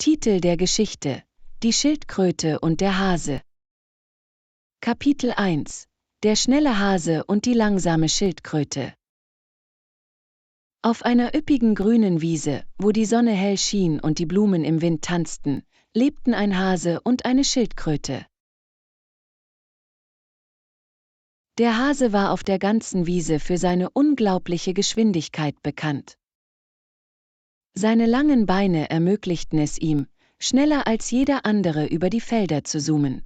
Titel der Geschichte: Die Schildkröte und der Hase. Kapitel 1: Der schnelle Hase und die langsame Schildkröte. Auf einer üppigen grünen Wiese, wo die Sonne hell schien und die Blumen im Wind tanzten, lebten ein Hase und eine Schildkröte. Der Hase war auf der ganzen Wiese für seine unglaubliche Geschwindigkeit bekannt. Seine langen Beine ermöglichten es ihm, schneller als jeder andere über die Felder zu zoomen.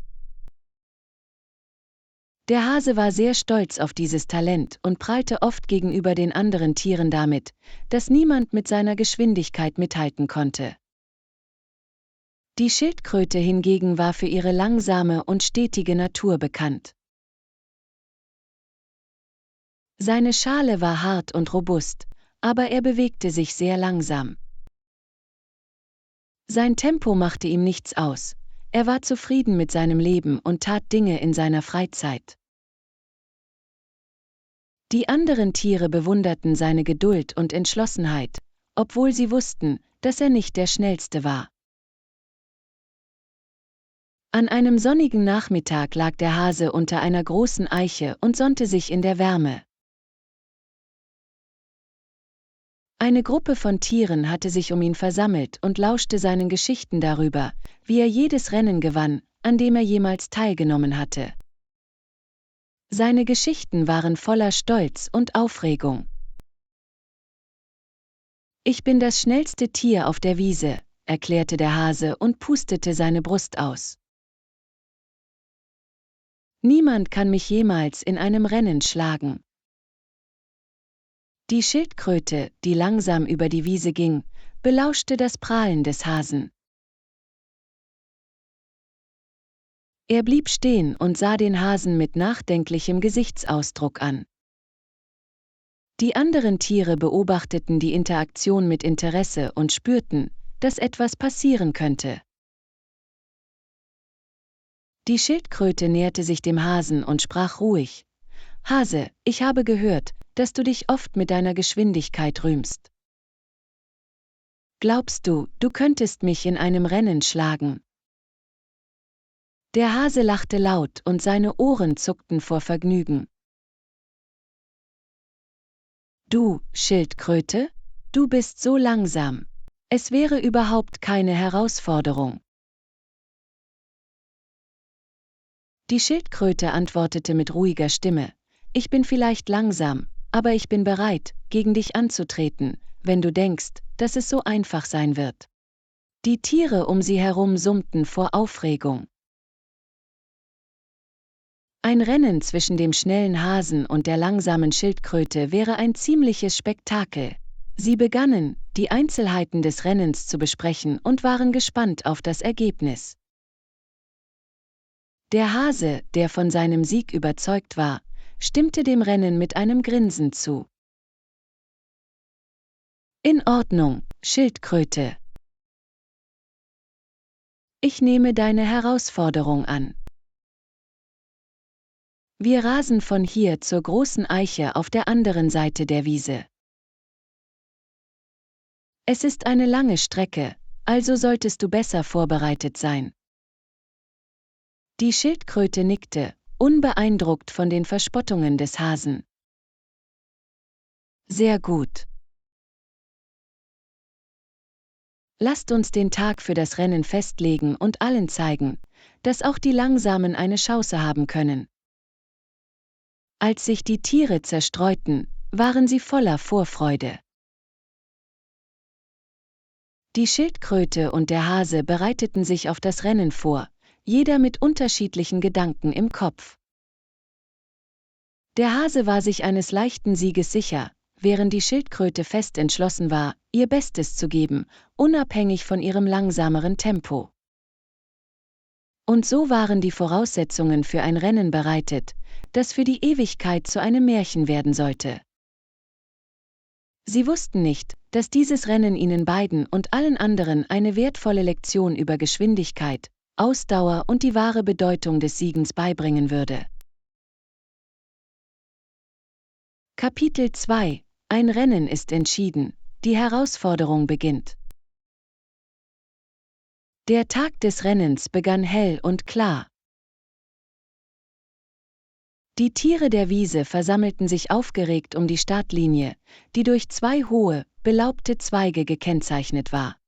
Der Hase war sehr stolz auf dieses Talent und prahlte oft gegenüber den anderen Tieren damit, dass niemand mit seiner Geschwindigkeit mithalten konnte. Die Schildkröte hingegen war für ihre langsame und stetige Natur bekannt. Seine Schale war hart und robust, aber er bewegte sich sehr langsam. Sein Tempo machte ihm nichts aus, er war zufrieden mit seinem Leben und tat Dinge in seiner Freizeit. Die anderen Tiere bewunderten seine Geduld und Entschlossenheit, obwohl sie wussten, dass er nicht der Schnellste war. An einem sonnigen Nachmittag lag der Hase unter einer großen Eiche und sonnte sich in der Wärme. Eine Gruppe von Tieren hatte sich um ihn versammelt und lauschte seinen Geschichten darüber, wie er jedes Rennen gewann, an dem er jemals teilgenommen hatte. Seine Geschichten waren voller Stolz und Aufregung. »Ich bin das schnellste Tier auf der Wiese«, erklärte der Hase und pustete seine Brust aus. »Niemand kann mich jemals in einem Rennen schlagen.« Die Schildkröte, die langsam über die Wiese ging, belauschte das Prahlen des Hasen. Er blieb stehen und sah den Hasen mit nachdenklichem Gesichtsausdruck an. Die anderen Tiere beobachteten die Interaktion mit Interesse und spürten, dass etwas passieren könnte. Die Schildkröte näherte sich dem Hasen und sprach ruhig: »Hase, ich habe gehört, dass du dich oft mit deiner Geschwindigkeit rühmst. Glaubst du, du könntest mich in einem Rennen schlagen?« Der Hase lachte laut und seine Ohren zuckten vor Vergnügen. »Du, Schildkröte? Du bist so langsam. Es wäre überhaupt keine Herausforderung.« Die Schildkröte antwortete mit ruhiger Stimme: »Ich bin vielleicht langsam, aber ich bin bereit, gegen dich anzutreten, wenn du denkst, dass es so einfach sein wird.« Die Tiere um sie herum summten vor Aufregung. Ein Rennen zwischen dem schnellen Hasen und der langsamen Schildkröte wäre ein ziemliches Spektakel. Sie begannen, die Einzelheiten des Rennens zu besprechen und waren gespannt auf das Ergebnis. Der Hase, der von seinem Sieg überzeugt war, stimmte dem Rennen mit einem Grinsen zu. »In Ordnung, Schildkröte. Ich nehme deine Herausforderung an. Wir rasen von hier zur großen Eiche auf der anderen Seite der Wiese. Es ist eine lange Strecke, also solltest du besser vorbereitet sein.« Die Schildkröte nickte, unbeeindruckt von den Verspottungen des Hasen. »Sehr gut. Lasst uns den Tag für das Rennen festlegen und allen zeigen, dass auch die Langsamen eine Chance haben können.« Als sich die Tiere zerstreuten, waren sie voller Vorfreude. Die Schildkröte und der Hase bereiteten sich auf das Rennen vor, jeder mit unterschiedlichen Gedanken im Kopf. Der Hase war sich eines leichten Sieges sicher, während die Schildkröte fest entschlossen war, ihr Bestes zu geben, unabhängig von ihrem langsameren Tempo. Und so waren die Voraussetzungen für ein Rennen bereitet, das für die Ewigkeit zu einem Märchen werden sollte. Sie wussten nicht, dass dieses Rennen ihnen beiden und allen anderen eine wertvolle Lektion über Geschwindigkeit, Ausdauer und die wahre Bedeutung des Siegens beibringen würde. Kapitel 2: Ein Rennen ist entschieden, die Herausforderung beginnt. Der Tag des Rennens begann hell und klar. Die Tiere der Wiese versammelten sich aufgeregt um die Startlinie, die durch 2 hohe, belaubte Zweige gekennzeichnet war.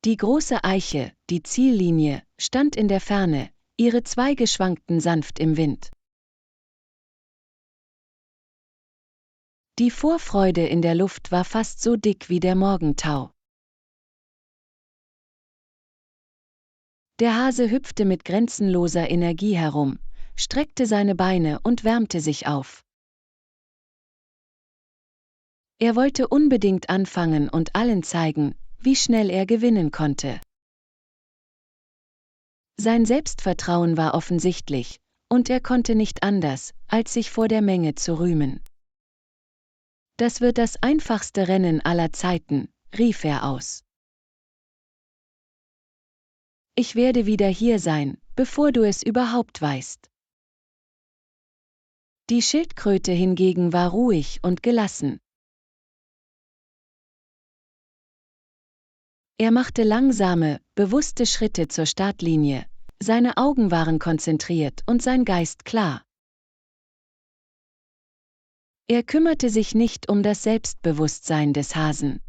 Die große Eiche, die Ziellinie, stand in der Ferne, ihre Zweige schwankten sanft im Wind. Die Vorfreude in der Luft war fast so dick wie der Morgentau. Der Hase hüpfte mit grenzenloser Energie herum, streckte seine Beine und wärmte sich auf. Er wollte unbedingt anfangen und allen zeigen, wie schnell er gewinnen konnte. Sein Selbstvertrauen war offensichtlich, und er konnte nicht anders, als sich vor der Menge zu rühmen. Das wird das einfachste Rennen aller Zeiten, rief er aus. Ich werde wieder hier sein, bevor du es überhaupt weißt. Die Schildkröte hingegen war ruhig und gelassen. Er machte langsame, bewusste Schritte zur Startlinie, seine Augen waren konzentriert und sein Geist klar. Er kümmerte sich nicht um das Selbstbewusstsein des Hasen.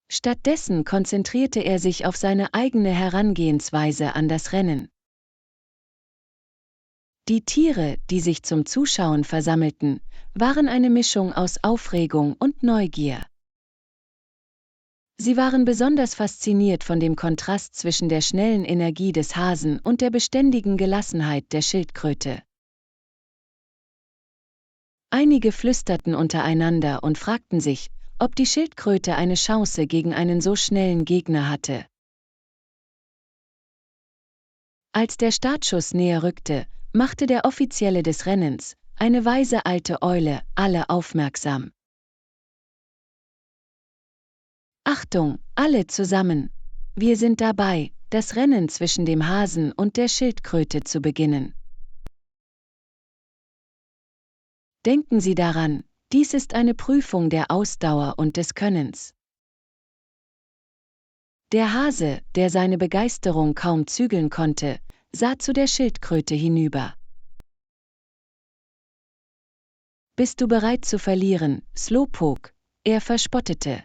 Stattdessen konzentrierte er sich auf seine eigene Herangehensweise an das Rennen. Die Tiere, die sich zum Zuschauen versammelten, waren eine Mischung aus Aufregung und Neugier. Sie waren besonders fasziniert von dem Kontrast zwischen der schnellen Energie des Hasen und der beständigen Gelassenheit der Schildkröte. Einige flüsterten untereinander und fragten sich, ob die Schildkröte eine Chance gegen einen so schnellen Gegner hatte. Als der Startschuss näher rückte, machte der Offizielle des Rennens, eine weise alte Eule, alle aufmerksam. Achtung, alle zusammen! Wir sind dabei, das Rennen zwischen dem Hasen und der Schildkröte zu beginnen. Denken Sie daran, dies ist eine Prüfung der Ausdauer und des Könnens. Der Hase, der seine Begeisterung kaum zügeln konnte, sah zu der Schildkröte hinüber. Bist du bereit zu verlieren, Slowpoke? Er verspottete.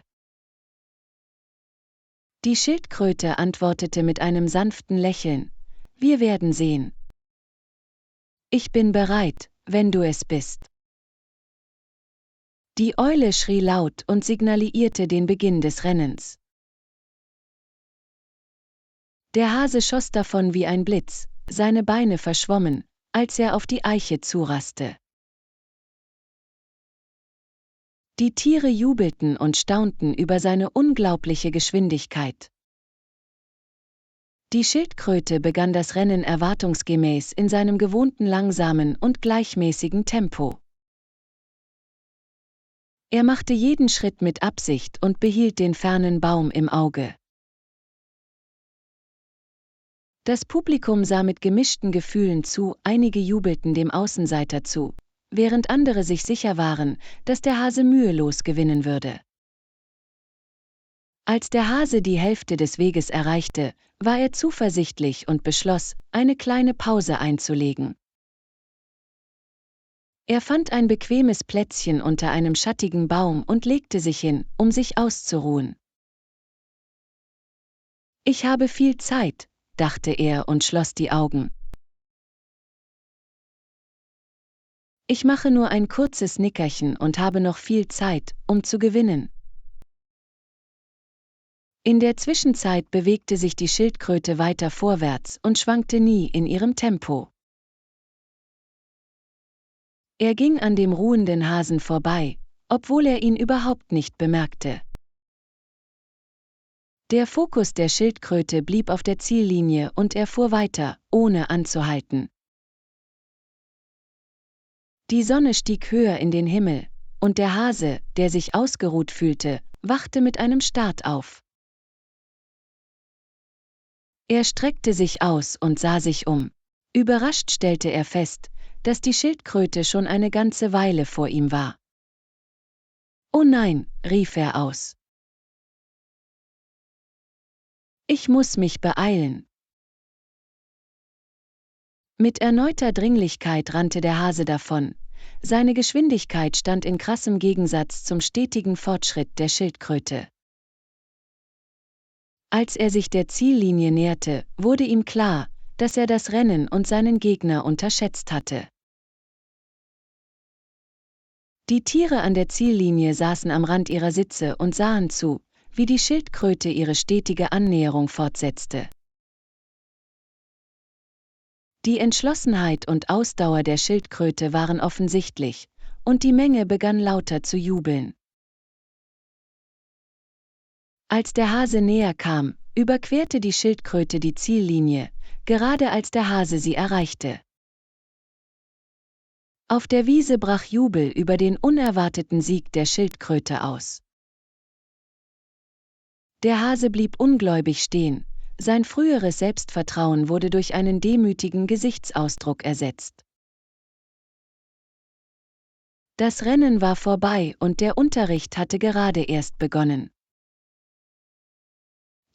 Die Schildkröte antwortete mit einem sanften Lächeln: Wir werden sehen. Ich bin bereit, wenn du es bist. Die Eule schrie laut und signalisierte den Beginn des Rennens. Der Hase schoss davon wie ein Blitz, seine Beine verschwommen, als er auf die Eiche zuraste. Die Tiere jubelten und staunten über seine unglaubliche Geschwindigkeit. Die Schildkröte begann das Rennen erwartungsgemäß in seinem gewohnten langsamen und gleichmäßigen Tempo. Er machte jeden Schritt mit Absicht und behielt den fernen Baum im Auge. Das Publikum sah mit gemischten Gefühlen zu, einige jubelten dem Außenseiter zu, während andere sich sicher waren, dass der Hase mühelos gewinnen würde. Als der Hase die Hälfte des Weges erreichte, war er zuversichtlich und beschloss, eine kleine Pause einzulegen. Er fand ein bequemes Plätzchen unter einem schattigen Baum und legte sich hin, um sich auszuruhen. Ich habe viel Zeit, dachte er und schloss die Augen. Ich mache nur ein kurzes Nickerchen und habe noch viel Zeit, um zu gewinnen. In der Zwischenzeit bewegte sich die Schildkröte weiter vorwärts und schwankte nie in ihrem Tempo. Er ging an dem ruhenden Hasen vorbei, obwohl er ihn überhaupt nicht bemerkte. Der Fokus der Schildkröte blieb auf der Ziellinie und er fuhr weiter, ohne anzuhalten. Die Sonne stieg höher in den Himmel, und der Hase, der sich ausgeruht fühlte, wachte mit einem Start auf. Er streckte sich aus und sah sich um. Überrascht stellte er fest, dass die Schildkröte schon eine ganze Weile vor ihm war. »Oh nein«, rief er aus. Ich muss mich beeilen. Mit erneuter Dringlichkeit rannte der Hase davon. Seine Geschwindigkeit stand in krassem Gegensatz zum stetigen Fortschritt der Schildkröte. Als er sich der Ziellinie näherte, wurde ihm klar, dass er das Rennen und seinen Gegner unterschätzt hatte. Die Tiere an der Ziellinie saßen am Rand ihrer Sitze und sahen zu, wie die Schildkröte ihre stetige Annäherung fortsetzte. Die Entschlossenheit und Ausdauer der Schildkröte waren offensichtlich, und die Menge begann lauter zu jubeln. Als der Hase näher kam, überquerte die Schildkröte die Ziellinie, gerade als der Hase sie erreichte. Auf der Wiese brach Jubel über den unerwarteten Sieg der Schildkröte aus. Der Hase blieb ungläubig stehen, sein früheres Selbstvertrauen wurde durch einen demütigen Gesichtsausdruck ersetzt. Das Rennen war vorbei und der Unterricht hatte gerade erst begonnen.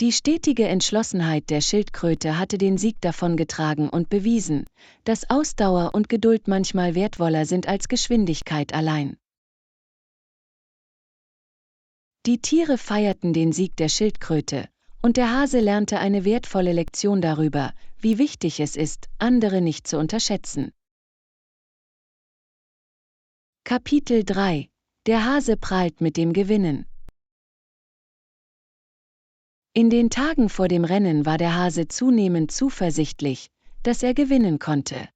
Die stetige Entschlossenheit der Schildkröte hatte den Sieg davongetragen und bewiesen, dass Ausdauer und Geduld manchmal wertvoller sind als Geschwindigkeit allein. Die Tiere feierten den Sieg der Schildkröte, und der Hase lernte eine wertvolle Lektion darüber, wie wichtig es ist, andere nicht zu unterschätzen. Kapitel 3 – Der Hase prahlt mit dem Gewinnen. In den Tagen vor dem Rennen war der Hase zunehmend zuversichtlich, dass er gewinnen konnte.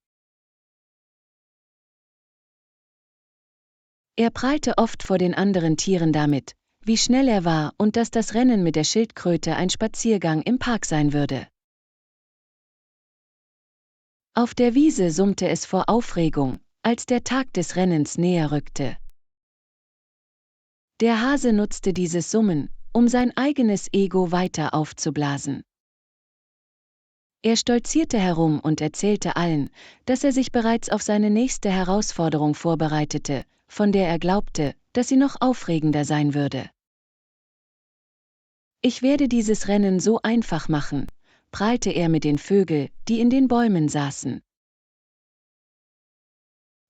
Er prahlte oft vor den anderen Tieren damit, wie schnell er war und dass das Rennen mit der Schildkröte ein Spaziergang im Park sein würde. Auf der Wiese summte es vor Aufregung, als der Tag des Rennens näher rückte. Der Hase nutzte dieses Summen, um sein eigenes Ego weiter aufzublasen. Er stolzierte herum und erzählte allen, dass er sich bereits auf seine nächste Herausforderung vorbereitete, von der er glaubte, dass sie noch aufregender sein würde. Ich werde dieses Rennen so einfach machen, prahlte er mit den Vögeln, die in den Bäumen saßen.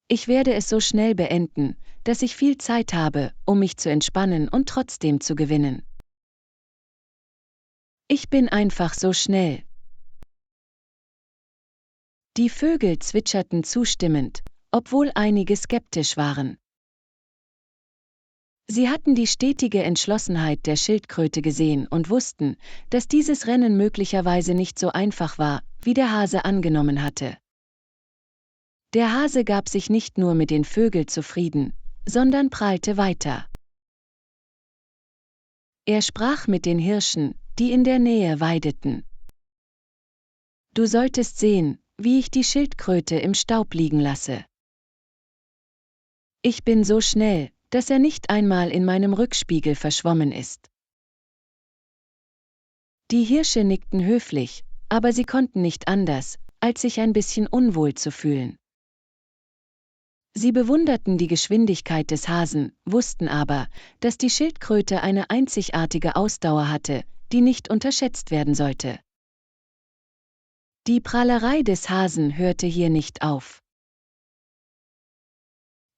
Ich werde es so schnell beenden, dass ich viel Zeit habe, um mich zu entspannen und trotzdem zu gewinnen. Ich bin einfach so schnell. Die Vögel zwitscherten zustimmend, obwohl einige skeptisch waren. Sie hatten die stetige Entschlossenheit der Schildkröte gesehen und wussten, dass dieses Rennen möglicherweise nicht so einfach war, wie der Hase angenommen hatte. Der Hase gab sich nicht nur mit den Vögeln zufrieden, sondern prahlte weiter. Er sprach mit den Hirschen, die in der Nähe weideten. Du solltest sehen, wie ich die Schildkröte im Staub liegen lasse. Ich bin so schnell, dass er nicht einmal in meinem Rückspiegel verschwommen ist. Die Hirsche nickten höflich, aber sie konnten nicht anders, als sich ein bisschen unwohl zu fühlen. Sie bewunderten die Geschwindigkeit des Hasen, wussten aber, dass die Schildkröte eine einzigartige Ausdauer hatte, die nicht unterschätzt werden sollte. Die Prahlerei des Hasen hörte hier nicht auf.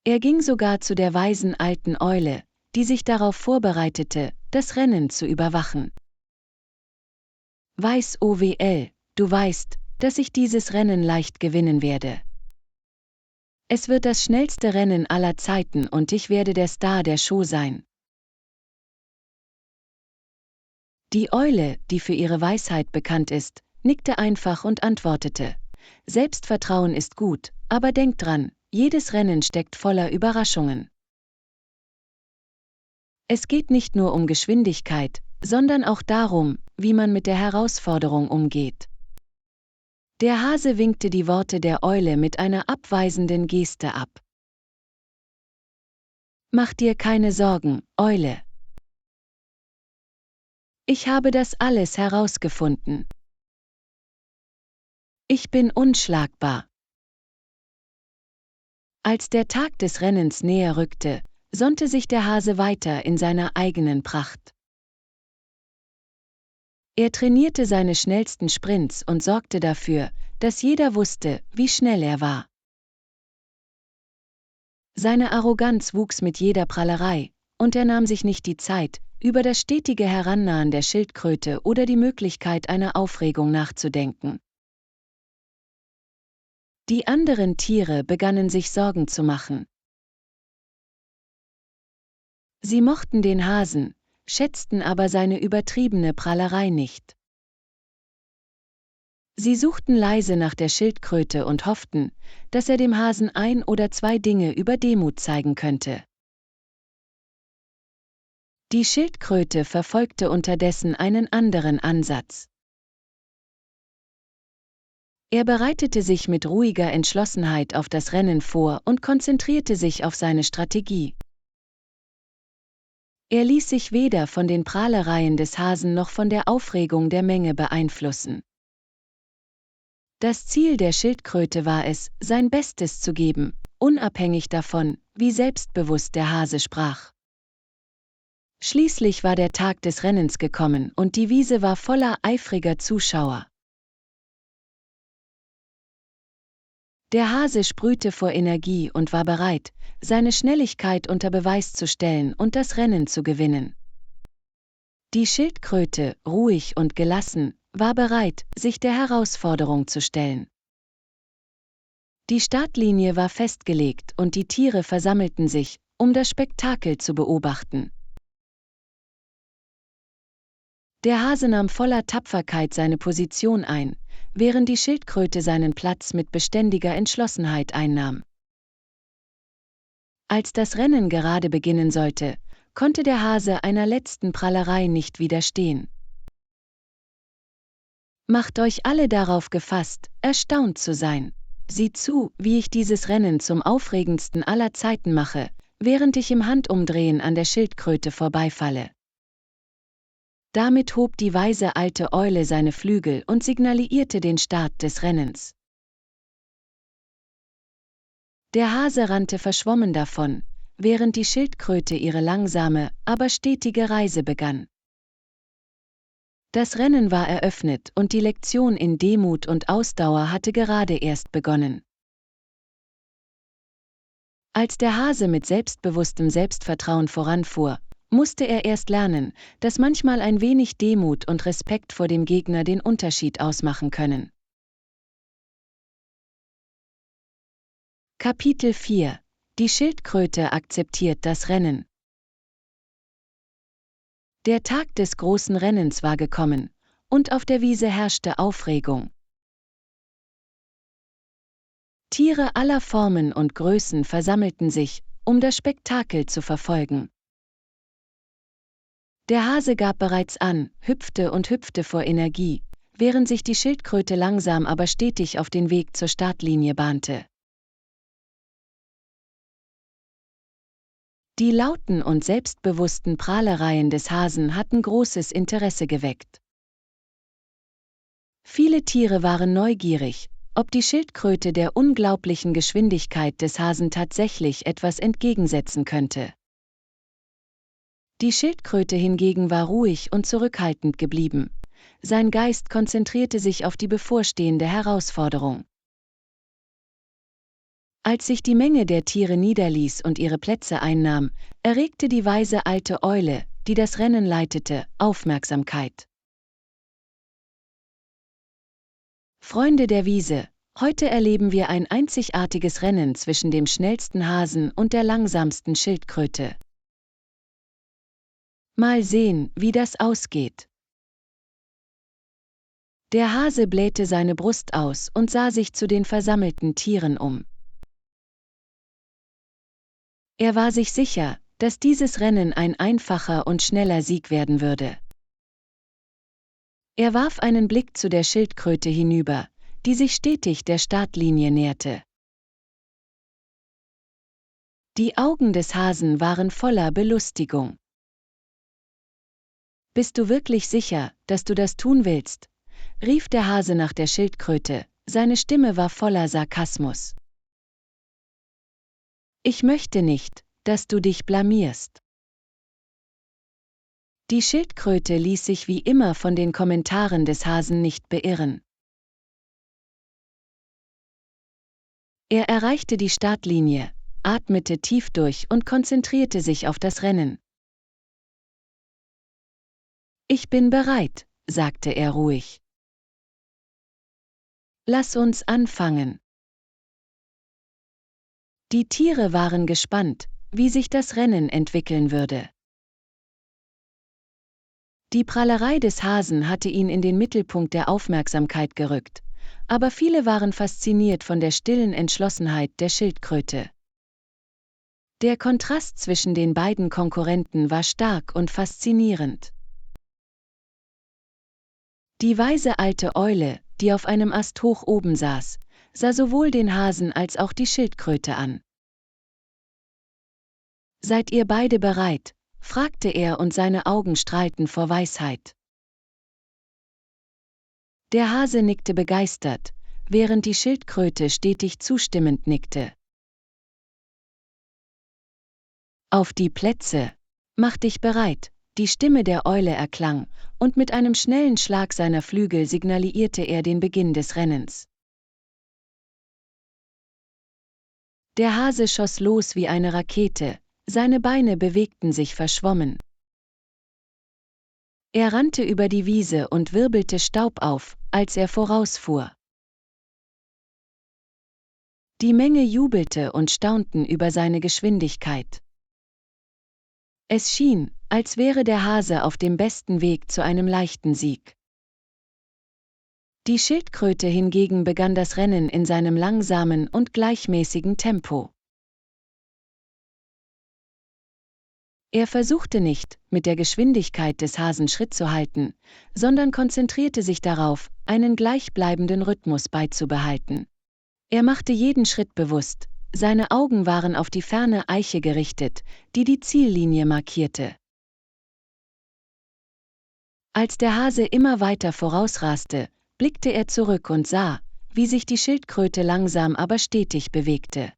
Er ging sogar zu der weisen alten Eule, die sich darauf vorbereitete, das Rennen zu überwachen. Weiß OWL, du weißt, dass ich dieses Rennen leicht gewinnen werde. Es wird das schnellste Rennen aller Zeiten und ich werde der Star der Show sein. Die Eule, die für ihre Weisheit bekannt ist, nickte einfach und antwortete: Selbstvertrauen ist gut, aber denk dran, jedes Rennen steckt voller Überraschungen. Es geht nicht nur um Geschwindigkeit, sondern auch darum, wie man mit der Herausforderung umgeht. Der Hase winkte die Worte der Eule mit einer abweisenden Geste ab. Mach dir keine Sorgen, Eule. Ich habe das alles herausgefunden. Ich bin unschlagbar. Als der Tag des Rennens näher rückte, sonnte sich der Hase weiter in seiner eigenen Pracht. Er trainierte seine schnellsten Sprints und sorgte dafür, dass jeder wusste, wie schnell er war. Seine Arroganz wuchs mit jeder Prahlerei, und er nahm sich nicht die Zeit, über das stetige Herannahen der Schildkröte oder die Möglichkeit einer Aufregung nachzudenken. Die anderen Tiere begannen sich Sorgen zu machen. Sie mochten den Hasen, schätzten aber seine übertriebene Prahlerei nicht. Sie suchten leise nach der Schildkröte und hofften, dass er dem Hasen ein oder zwei Dinge über Demut zeigen könnte. Die Schildkröte verfolgte unterdessen einen anderen Ansatz. Er bereitete sich mit ruhiger Entschlossenheit auf das Rennen vor und konzentrierte sich auf seine Strategie. Er ließ sich weder von den Prahlereien des Hasen noch von der Aufregung der Menge beeinflussen. Das Ziel der Schildkröte war es, sein Bestes zu geben, unabhängig davon, wie selbstbewusst der Hase sprach. Schließlich war der Tag des Rennens gekommen und die Wiese war voller eifriger Zuschauer. Der Hase sprühte vor Energie und war bereit, seine Schnelligkeit unter Beweis zu stellen und das Rennen zu gewinnen. Die Schildkröte, ruhig und gelassen, war bereit, sich der Herausforderung zu stellen. Die Startlinie war festgelegt und die Tiere versammelten sich, um das Spektakel zu beobachten. Der Hase nahm voller Tapferkeit seine Position ein, während die Schildkröte seinen Platz mit beständiger Entschlossenheit einnahm. Als das Rennen gerade beginnen sollte, konnte der Hase einer letzten Prahlerei nicht widerstehen. Macht euch alle darauf gefasst, erstaunt zu sein. Seht zu, wie ich dieses Rennen zum aufregendsten aller Zeiten mache, während ich im Handumdrehen an der Schildkröte vorbeifalle. Damit hob die weise alte Eule seine Flügel und signalisierte den Start des Rennens. Der Hase rannte verschwommen davon, während die Schildkröte ihre langsame, aber stetige Reise begann. Das Rennen war eröffnet und die Lektion in Demut und Ausdauer hatte gerade erst begonnen. Als der Hase mit selbstbewusstem Selbstvertrauen voranfuhr, musste er erst lernen, dass manchmal ein wenig Demut und Respekt vor dem Gegner den Unterschied ausmachen können. Kapitel 4 – Die Schildkröte akzeptiert das Rennen. Der Tag des großen Rennens war gekommen, und auf der Wiese herrschte Aufregung. Tiere aller Formen und Größen versammelten sich, um das Spektakel zu verfolgen. Der Hase gab bereits an, hüpfte und hüpfte vor Energie, während sich die Schildkröte langsam aber stetig auf den Weg zur Startlinie bahnte. Die lauten und selbstbewussten Prahlereien des Hasen hatten großes Interesse geweckt. Viele Tiere waren neugierig, ob die Schildkröte der unglaublichen Geschwindigkeit des Hasen tatsächlich etwas entgegensetzen könnte. Die Schildkröte hingegen war ruhig und zurückhaltend geblieben. Sein Geist konzentrierte sich auf die bevorstehende Herausforderung. Als sich die Menge der Tiere niederließ und ihre Plätze einnahm, erregte die weise alte Eule, die das Rennen leitete, Aufmerksamkeit. Freunde der Wiese, heute erleben wir ein einzigartiges Rennen zwischen dem schnellsten Hasen und der langsamsten Schildkröte. Mal sehen, wie das ausgeht. Der Hase blähte seine Brust aus und sah sich zu den versammelten Tieren um. Er war sich sicher, dass dieses Rennen ein einfacher und schneller Sieg werden würde. Er warf einen Blick zu der Schildkröte hinüber, die sich stetig der Startlinie näherte. Die Augen des Hasen waren voller Belustigung. »Bist du wirklich sicher, dass du das tun willst?« rief der Hase nach der Schildkröte, seine Stimme war voller Sarkasmus. »Ich möchte nicht, dass du dich blamierst.« Die Schildkröte ließ sich wie immer von den Kommentaren des Hasen nicht beirren. Er erreichte die Startlinie, atmete tief durch und konzentrierte sich auf das Rennen. »Ich bin bereit«, sagte er ruhig. »Lass uns anfangen.« Die Tiere waren gespannt, wie sich das Rennen entwickeln würde. Die Prahlerei des Hasen hatte ihn in den Mittelpunkt der Aufmerksamkeit gerückt, aber viele waren fasziniert von der stillen Entschlossenheit der Schildkröte. Der Kontrast zwischen den beiden Konkurrenten war stark und faszinierend. Die weise alte Eule, die auf einem Ast hoch oben saß, sah sowohl den Hasen als auch die Schildkröte an. »Seid ihr beide bereit?« fragte er und seine Augen strahlten vor Weisheit. Der Hase nickte begeistert, während die Schildkröte stetig zustimmend nickte. »Auf die Plätze! Mach dich bereit!« Die Stimme der Eule erklang, und mit einem schnellen Schlag seiner Flügel signalisierte er den Beginn des Rennens. Der Hase schoss los wie eine Rakete, seine Beine bewegten sich verschwommen. Er rannte über die Wiese und wirbelte Staub auf, als er vorausfuhr. Die Menge jubelte und staunten über seine Geschwindigkeit. Es schien, als wäre der Hase auf dem besten Weg zu einem leichten Sieg. Die Schildkröte hingegen begann das Rennen in seinem langsamen und gleichmäßigen Tempo. Er versuchte nicht, mit der Geschwindigkeit des Hasen Schritt zu halten, sondern konzentrierte sich darauf, einen gleichbleibenden Rhythmus beizubehalten. Er machte jeden Schritt bewusst, seine Augen waren auf die ferne Eiche gerichtet, die die Ziellinie markierte. Als der Hase immer weiter vorausraste, blickte er zurück und sah, wie sich die Schildkröte langsam aber stetig bewegte.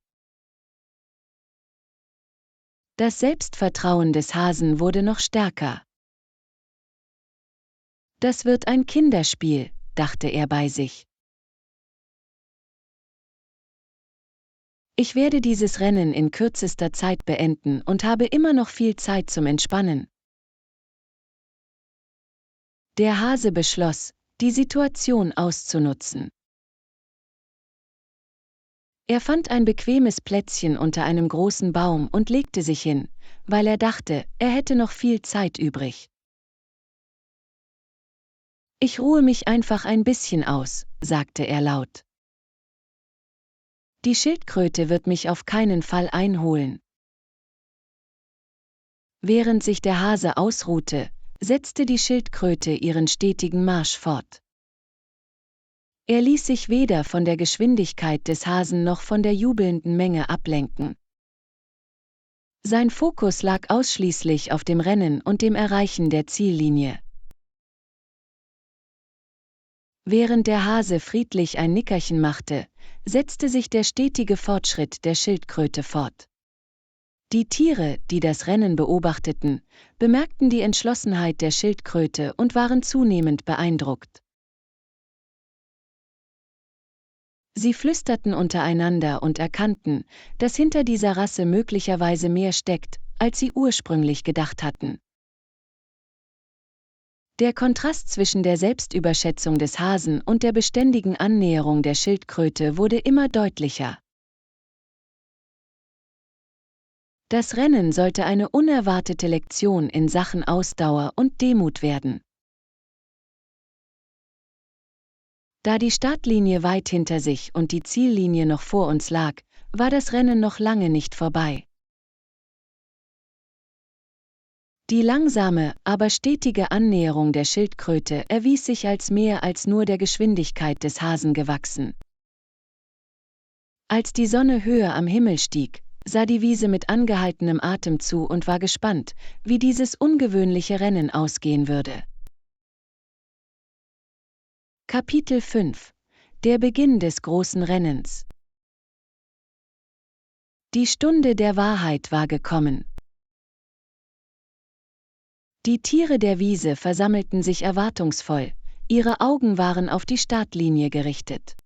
Das Selbstvertrauen des Hasen wurde noch stärker. Das wird ein Kinderspiel, dachte er bei sich. Ich werde dieses Rennen in kürzester Zeit beenden und habe immer noch viel Zeit zum Entspannen. Der Hase beschloss, die Situation auszunutzen. Er fand ein bequemes Plätzchen unter einem großen Baum und legte sich hin, weil er dachte, er hätte noch viel Zeit übrig. »Ich ruhe mich einfach ein bisschen aus«, sagte er laut. »Die Schildkröte wird mich auf keinen Fall einholen.« Während sich der Hase ausruhte, setzte die Schildkröte ihren stetigen Marsch fort. Er ließ sich weder von der Geschwindigkeit des Hasen noch von der jubelnden Menge ablenken. Sein Fokus lag ausschließlich auf dem Rennen und dem Erreichen der Ziellinie. Während der Hase friedlich ein Nickerchen machte, setzte sich der stetige Fortschritt der Schildkröte fort. Die Tiere, die das Rennen beobachteten, bemerkten die Entschlossenheit der Schildkröte und waren zunehmend beeindruckt. Sie flüsterten untereinander und erkannten, dass hinter dieser Rasse möglicherweise mehr steckt, als sie ursprünglich gedacht hatten. Der Kontrast zwischen der Selbstüberschätzung des Hasen und der beständigen Annäherung der Schildkröte wurde immer deutlicher. Das Rennen sollte eine unerwartete Lektion in Sachen Ausdauer und Demut werden. Da die Startlinie weit hinter sich und die Ziellinie noch vor uns lag, war das Rennen noch lange nicht vorbei. Die langsame, aber stetige Annäherung der Schildkröte erwies sich als mehr als nur der Geschwindigkeit des Hasen gewachsen. Als die Sonne höher am Himmel stieg, sah die Wiese mit angehaltenem Atem zu und war gespannt, wie dieses ungewöhnliche Rennen ausgehen würde. Kapitel 5 – Der Beginn des großen Rennens. Die Stunde der Wahrheit war gekommen. Die Tiere der Wiese versammelten sich erwartungsvoll, ihre Augen waren auf die Startlinie gerichtet.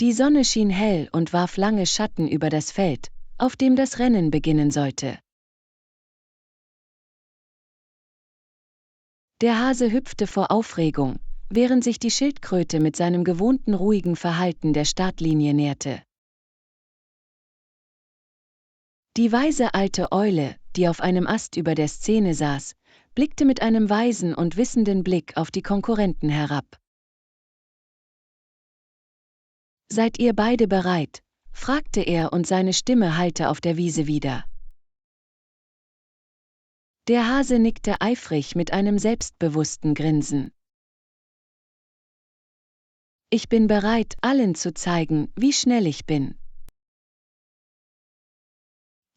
Die Sonne schien hell und warf lange Schatten über das Feld, auf dem das Rennen beginnen sollte. Der Hase hüpfte vor Aufregung, während sich die Schildkröte mit seinem gewohnten ruhigen Verhalten der Startlinie näherte. Die weise alte Eule, die auf einem Ast über der Szene saß, blickte mit einem weisen und wissenden Blick auf die Konkurrenten herab. »Seid ihr beide bereit?« fragte er und seine Stimme hallte auf der Wiese wider. Der Hase nickte eifrig mit einem selbstbewussten Grinsen. »Ich bin bereit, allen zu zeigen, wie schnell ich bin.«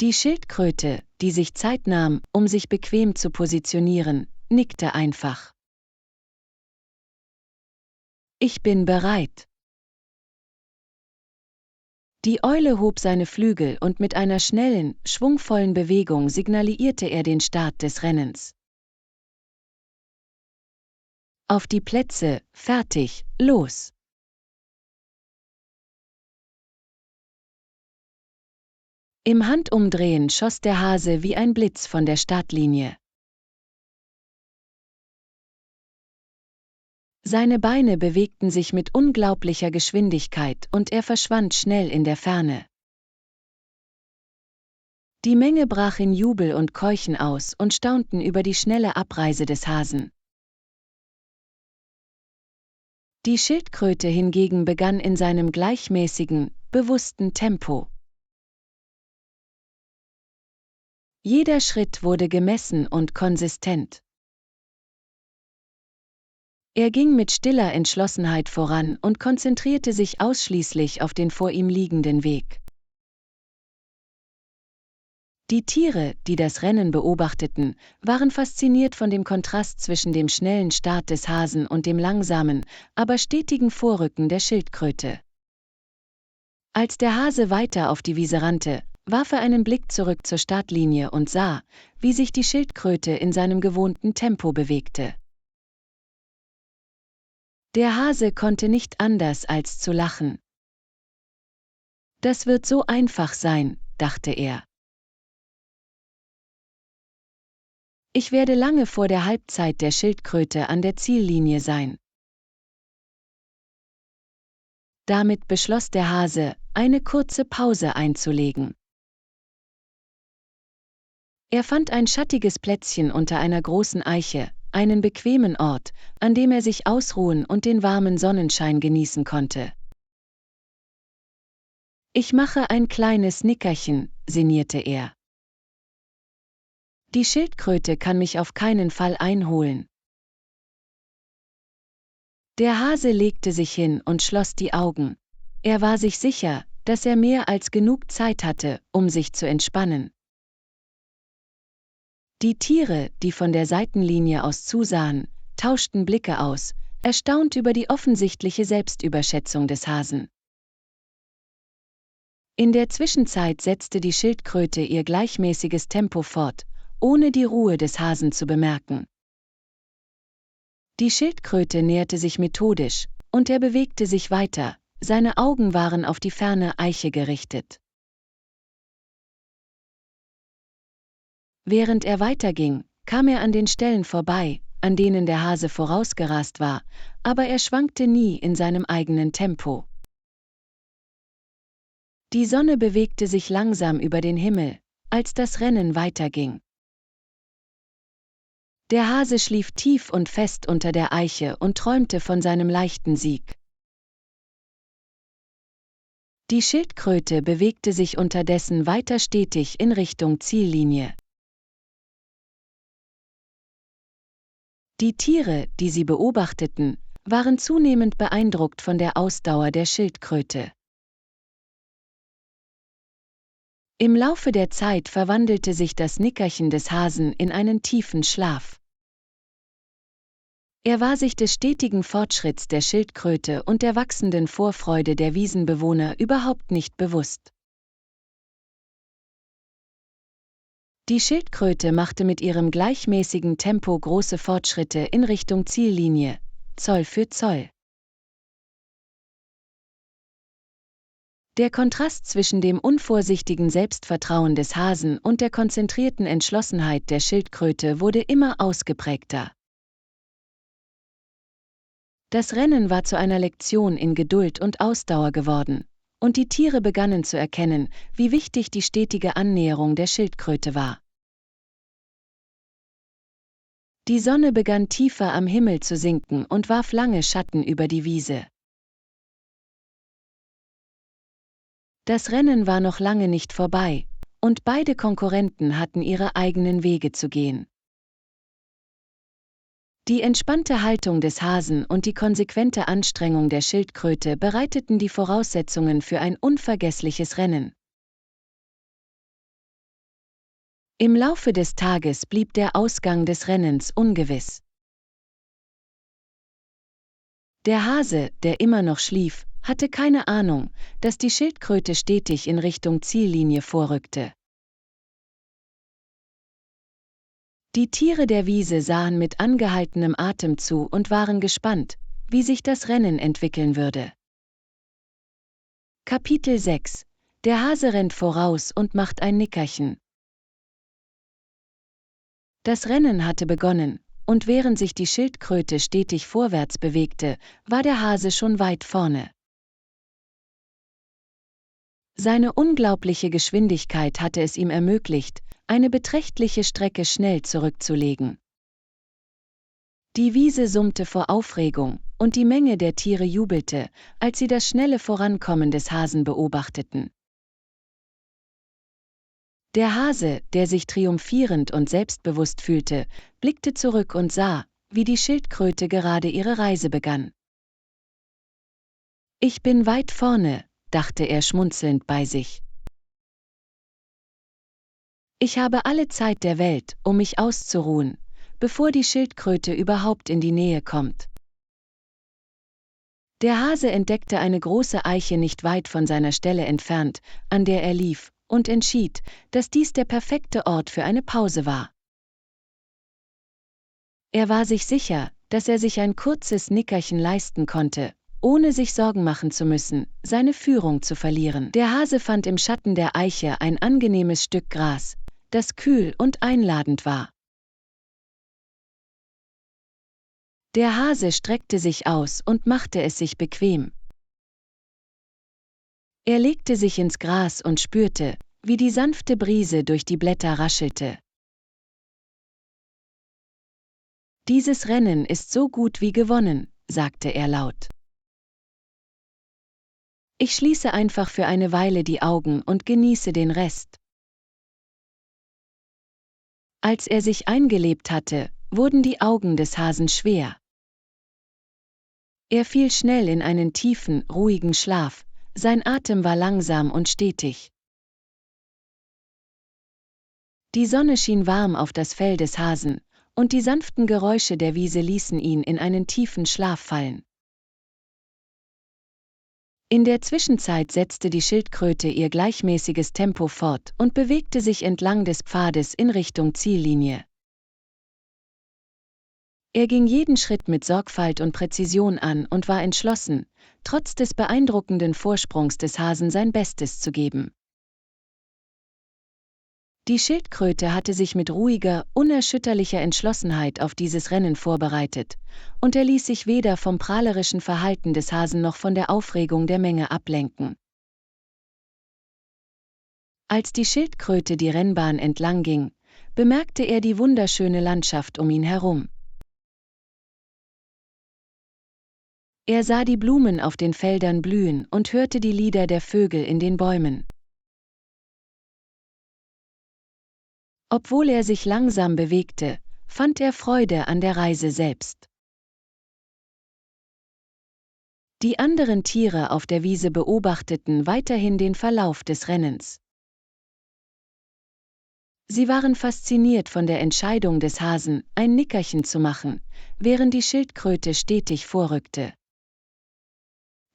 Die Schildkröte, die sich Zeit nahm, um sich bequem zu positionieren, nickte einfach. »Ich bin bereit.« Die Eule hob seine Flügel und mit einer schnellen, schwungvollen Bewegung signalisierte er den Start des Rennens. »Auf die Plätze, fertig, los!« Im Handumdrehen schoss der Hase wie ein Blitz von der Startlinie. Seine Beine bewegten sich mit unglaublicher Geschwindigkeit und er verschwand schnell in der Ferne. Die Menge brach in Jubel und Keuchen aus und staunten über die schnelle Abreise des Hasen. Die Schildkröte hingegen begann in seinem gleichmäßigen, bewussten Tempo. Jeder Schritt wurde gemessen und konsistent. Er ging mit stiller Entschlossenheit voran und konzentrierte sich ausschließlich auf den vor ihm liegenden Weg. Die Tiere, die das Rennen beobachteten, waren fasziniert von dem Kontrast zwischen dem schnellen Start des Hasen und dem langsamen, aber stetigen Vorrücken der Schildkröte. Als der Hase weiter auf die Wiese rannte, warf er einen Blick zurück zur Startlinie und sah, wie sich die Schildkröte in seinem gewohnten Tempo bewegte. Der Hase konnte nicht anders als zu lachen. »Das wird so einfach sein«, dachte er. »Ich werde lange vor der Halbzeit der Schildkröte an der Ziellinie sein.« Damit beschloss der Hase, eine kurze Pause einzulegen. Er fand ein schattiges Plätzchen unter einer großen Eiche, einen bequemen Ort, an dem er sich ausruhen und den warmen Sonnenschein genießen konnte. »Ich mache ein kleines Nickerchen«, sinnierte er. »Die Schildkröte kann mich auf keinen Fall einholen.« Der Hase legte sich hin und schloss die Augen. Er war sich sicher, dass er mehr als genug Zeit hatte, um sich zu entspannen. Die Tiere, die von der Seitenlinie aus zusahen, tauschten Blicke aus, erstaunt über die offensichtliche Selbstüberschätzung des Hasen. In der Zwischenzeit setzte die Schildkröte ihr gleichmäßiges Tempo fort, ohne die Ruhe des Hasen zu bemerken. Die Schildkröte näherte sich methodisch, und er bewegte sich weiter, seine Augen waren auf die ferne Eiche gerichtet. Während er weiterging, kam er an den Stellen vorbei, an denen der Hase vorausgerast war, aber er schwankte nie in seinem eigenen Tempo. Die Sonne bewegte sich langsam über den Himmel, als das Rennen weiterging. Der Hase schlief tief und fest unter der Eiche und träumte von seinem leichten Sieg. Die Schildkröte bewegte sich unterdessen weiter stetig in Richtung Ziellinie. Die Tiere, die sie beobachteten, waren zunehmend beeindruckt von der Ausdauer der Schildkröte. Im Laufe der Zeit verwandelte sich das Nickerchen des Hasen in einen tiefen Schlaf. Er war sich des stetigen Fortschritts der Schildkröte und der wachsenden Vorfreude der Wiesenbewohner überhaupt nicht bewusst. Die Schildkröte machte mit ihrem gleichmäßigen Tempo große Fortschritte in Richtung Ziellinie, Zoll für Zoll. Der Kontrast zwischen dem unvorsichtigen Selbstvertrauen des Hasen und der konzentrierten Entschlossenheit der Schildkröte wurde immer ausgeprägter. Das Rennen war zu einer Lektion in Geduld und Ausdauer geworden, und die Tiere begannen zu erkennen, wie wichtig die stetige Annäherung der Schildkröte war. Die Sonne begann tiefer am Himmel zu sinken und warf lange Schatten über die Wiese. Das Rennen war noch lange nicht vorbei, und beide Konkurrenten hatten ihre eigenen Wege zu gehen. Die entspannte Haltung des Hasen und die konsequente Anstrengung der Schildkröte bereiteten die Voraussetzungen für ein unvergessliches Rennen. Im Laufe des Tages blieb der Ausgang des Rennens ungewiss. Der Hase, der immer noch schlief, hatte keine Ahnung, dass die Schildkröte stetig in Richtung Ziellinie vorrückte. Die Tiere der Wiese sahen mit angehaltenem Atem zu und waren gespannt, wie sich das Rennen entwickeln würde. Kapitel 6: Der Hase rennt voraus und macht ein Nickerchen. Das Rennen hatte begonnen, und während sich die Schildkröte stetig vorwärts bewegte, war der Hase schon weit vorne. Seine unglaubliche Geschwindigkeit hatte es ihm ermöglicht, eine beträchtliche Strecke schnell zurückzulegen. Die Wiese summte vor Aufregung, und die Menge der Tiere jubelte, als sie das schnelle Vorankommen des Hasen beobachteten. Der Hase, der sich triumphierend und selbstbewusst fühlte, blickte zurück und sah, wie die Schildkröte gerade ihre Reise begann. »Ich bin weit vorne«, dachte er schmunzelnd bei sich. »Ich habe alle Zeit der Welt, um mich auszuruhen, bevor die Schildkröte überhaupt in die Nähe kommt.« Der Hase entdeckte eine große Eiche nicht weit von seiner Stelle entfernt, an der er lief, und entschied, dass dies der perfekte Ort für eine Pause war. Er war sich sicher, dass er sich ein kurzes Nickerchen leisten konnte, ohne sich Sorgen machen zu müssen, seine Führung zu verlieren. Der Hase fand im Schatten der Eiche ein angenehmes Stück Gras, das kühl und einladend war. Der Hase streckte sich aus und machte es sich bequem. Er legte sich ins Gras und spürte, wie die sanfte Brise durch die Blätter raschelte. »Dieses Rennen ist so gut wie gewonnen«, sagte er laut. »Ich schließe einfach für eine Weile die Augen und genieße den Rest.« Als er sich eingelebt hatte, wurden die Augen des Hasen schwer. Er fiel schnell in einen tiefen, ruhigen Schlaf, sein Atem war langsam und stetig. Die Sonne schien warm auf das Fell des Hasen, und die sanften Geräusche der Wiese ließen ihn in einen tiefen Schlaf fallen. In der Zwischenzeit setzte die Schildkröte ihr gleichmäßiges Tempo fort und bewegte sich entlang des Pfades in Richtung Ziellinie. Er ging jeden Schritt mit Sorgfalt und Präzision an und war entschlossen, trotz des beeindruckenden Vorsprungs des Hasen sein Bestes zu geben. Die Schildkröte hatte sich mit ruhiger, unerschütterlicher Entschlossenheit auf dieses Rennen vorbereitet, und er ließ sich weder vom prahlerischen Verhalten des Hasen noch von der Aufregung der Menge ablenken. Als die Schildkröte die Rennbahn entlang ging, bemerkte er die wunderschöne Landschaft um ihn herum. Er sah die Blumen auf den Feldern blühen und hörte die Lieder der Vögel in den Bäumen. Obwohl er sich langsam bewegte, fand er Freude an der Reise selbst. Die anderen Tiere auf der Wiese beobachteten weiterhin den Verlauf des Rennens. Sie waren fasziniert von der Entscheidung des Hasen, ein Nickerchen zu machen, während die Schildkröte stetig vorrückte.